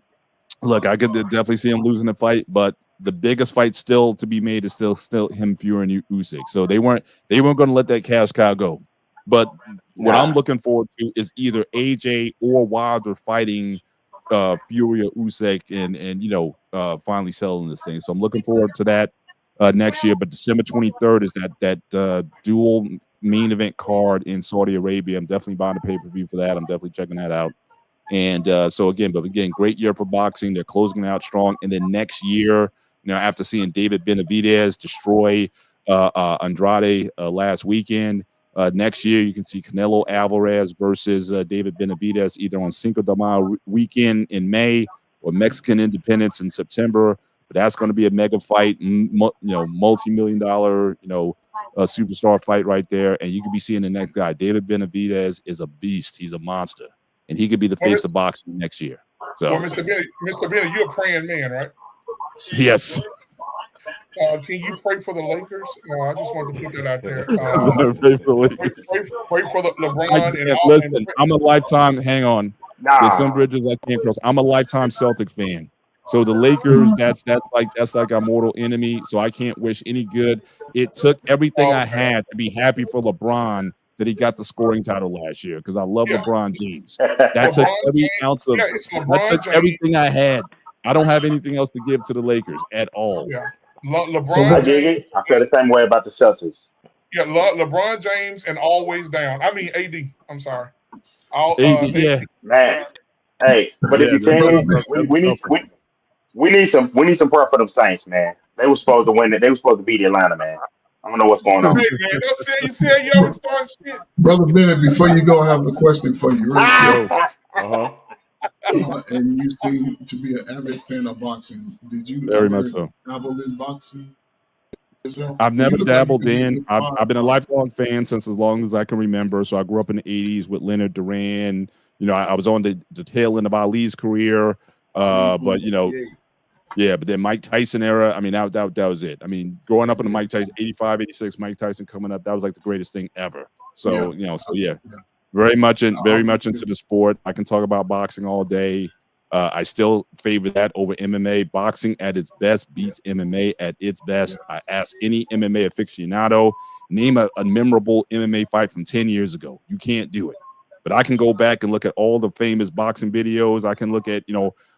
Look, I could definitely see him losing the fight, but the biggest fight still to be made is still him, Fury, and Usyk. So they weren't going to let that cash cow go. But what I'm looking forward to is either AJ or Wilder fighting Fury or Usyk and finally selling this thing. So I'm looking forward to that next year. But December 23rd is that dual main event card in Saudi Arabia. I'm definitely buying a pay-per-view for that. I'm definitely checking that out. And so again, great year for boxing. They're closing out strong. And then next year, after seeing David Benavidez destroy Andrade last weekend, next year, you can see Canelo Alvarez versus David Benavidez either on Cinco de Mayo weekend in May or Mexican Independence in September. But that's going to be a mega fight, multi-million-dollar, superstar fight right there. And you could be seeing the next guy. David Benavidez is a beast. He's a monster. And he could be the face of boxing next year. So, well, Mr. Bennett, you're a praying man, right? Yes. Can you pray for the Lakers? I just wanted to put that out there. Pray for the LeBron. Listen, I'm a lifetime. Hang on. There's some bridges I can't cross. I'm a lifetime Celtic fan. So the Lakers, that's like our mortal enemy. So I can't wish any good. It took everything I had to be happy for LeBron that he got the scoring title last year because I love LeBron James. That took every ounce of that took everything I had. I don't have anything else to give to the Lakers at all. Yeah. LeBron James. I feel the same way about the Celtics. Yeah, LeBron James and always down. I mean AD. I'm sorry. AD, man. Hey, but if you can, we need some prayer for them Saints, man. They were supposed to win it. They were supposed to beat Atlanta, man. I don't know what's going on. Hey, man, don't say you said you always start shit. Brother Bennett, before you go, I have a question for you. And you seem to be an avid fan of boxing. Did you very much so dabble in boxing yourself? I've never dabbled in. I've been a lifelong fan since as long as I can remember. So I grew up in the 80s with Leonard Duran. I was on the tail end of Ali's career. But but then Mike Tyson era. I mean, that was it. I mean, growing up in the Mike Tyson 85, 86, Mike Tyson coming up, that was like the greatest thing ever. So very much into the sport. I can talk about boxing all day. I still favor that over MMA. Boxing at its best beats MMA at its best. I ask any MMA aficionado, name a memorable MMA fight from 10 years ago. You can't do it. But I can go back and look at all the famous boxing videos. I can look at,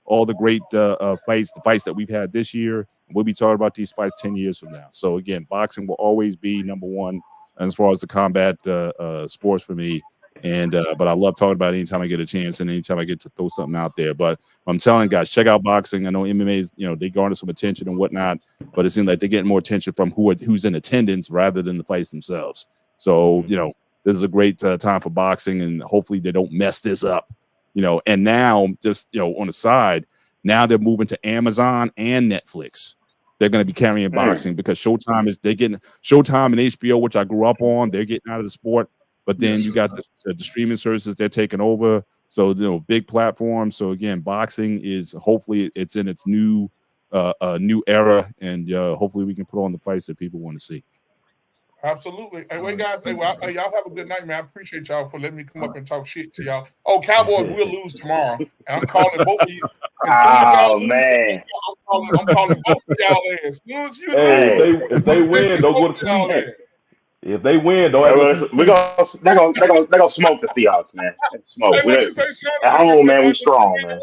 all the great fights, the fights that we've had this year. We'll be talking about these fights 10 years from now. So, again, boxing will always be number one as far as the combat sports for me. And but I love talking about it anytime I get a chance and anytime I get to throw something out there. But I'm telling guys, check out boxing. I know MMA is, they garner some attention and whatnot, but it seems like they're getting more attention from who's in attendance rather than the fights themselves. So, this is a great time for boxing, and hopefully they don't mess this up. And now just, on the side, now they're moving to Amazon and Netflix. They're going to be carrying boxing because Showtime and HBO, which I grew up on, they're getting out of the sport. But then you got the streaming services they're taking over. So, big platforms. So again, boxing is hopefully it's in its new era, and hopefully we can put on the fights that people want to see. Absolutely. Hey, wait, guys. Hey, y'all have a good night, man. I appreciate y'all for letting me come up and talk shit to y'all. Oh, Cowboys will lose tomorrow. And I'm calling both of you. Man. I'm calling both of y'all in. As soon as you if they win, don't go to sleep. If they win, don't they're gonna smoke the Seahawks, man. Smoke. At home, man, we strong, man.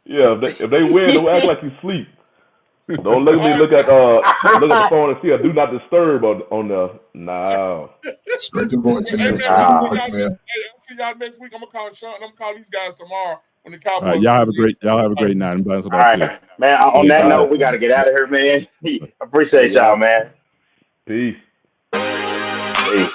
Yeah, if they win, don't act like you sleep. Don't let me look at the phone and see a do not disturb on the Straight to voice. I'll see y'all next week. I'm gonna call Sean. I'm gonna call these guys tomorrow when the Cowboys. Y'all have a great night. All right, man. On that note, we gotta get out of here, man. Appreciate y'all, man. Peace. Peace.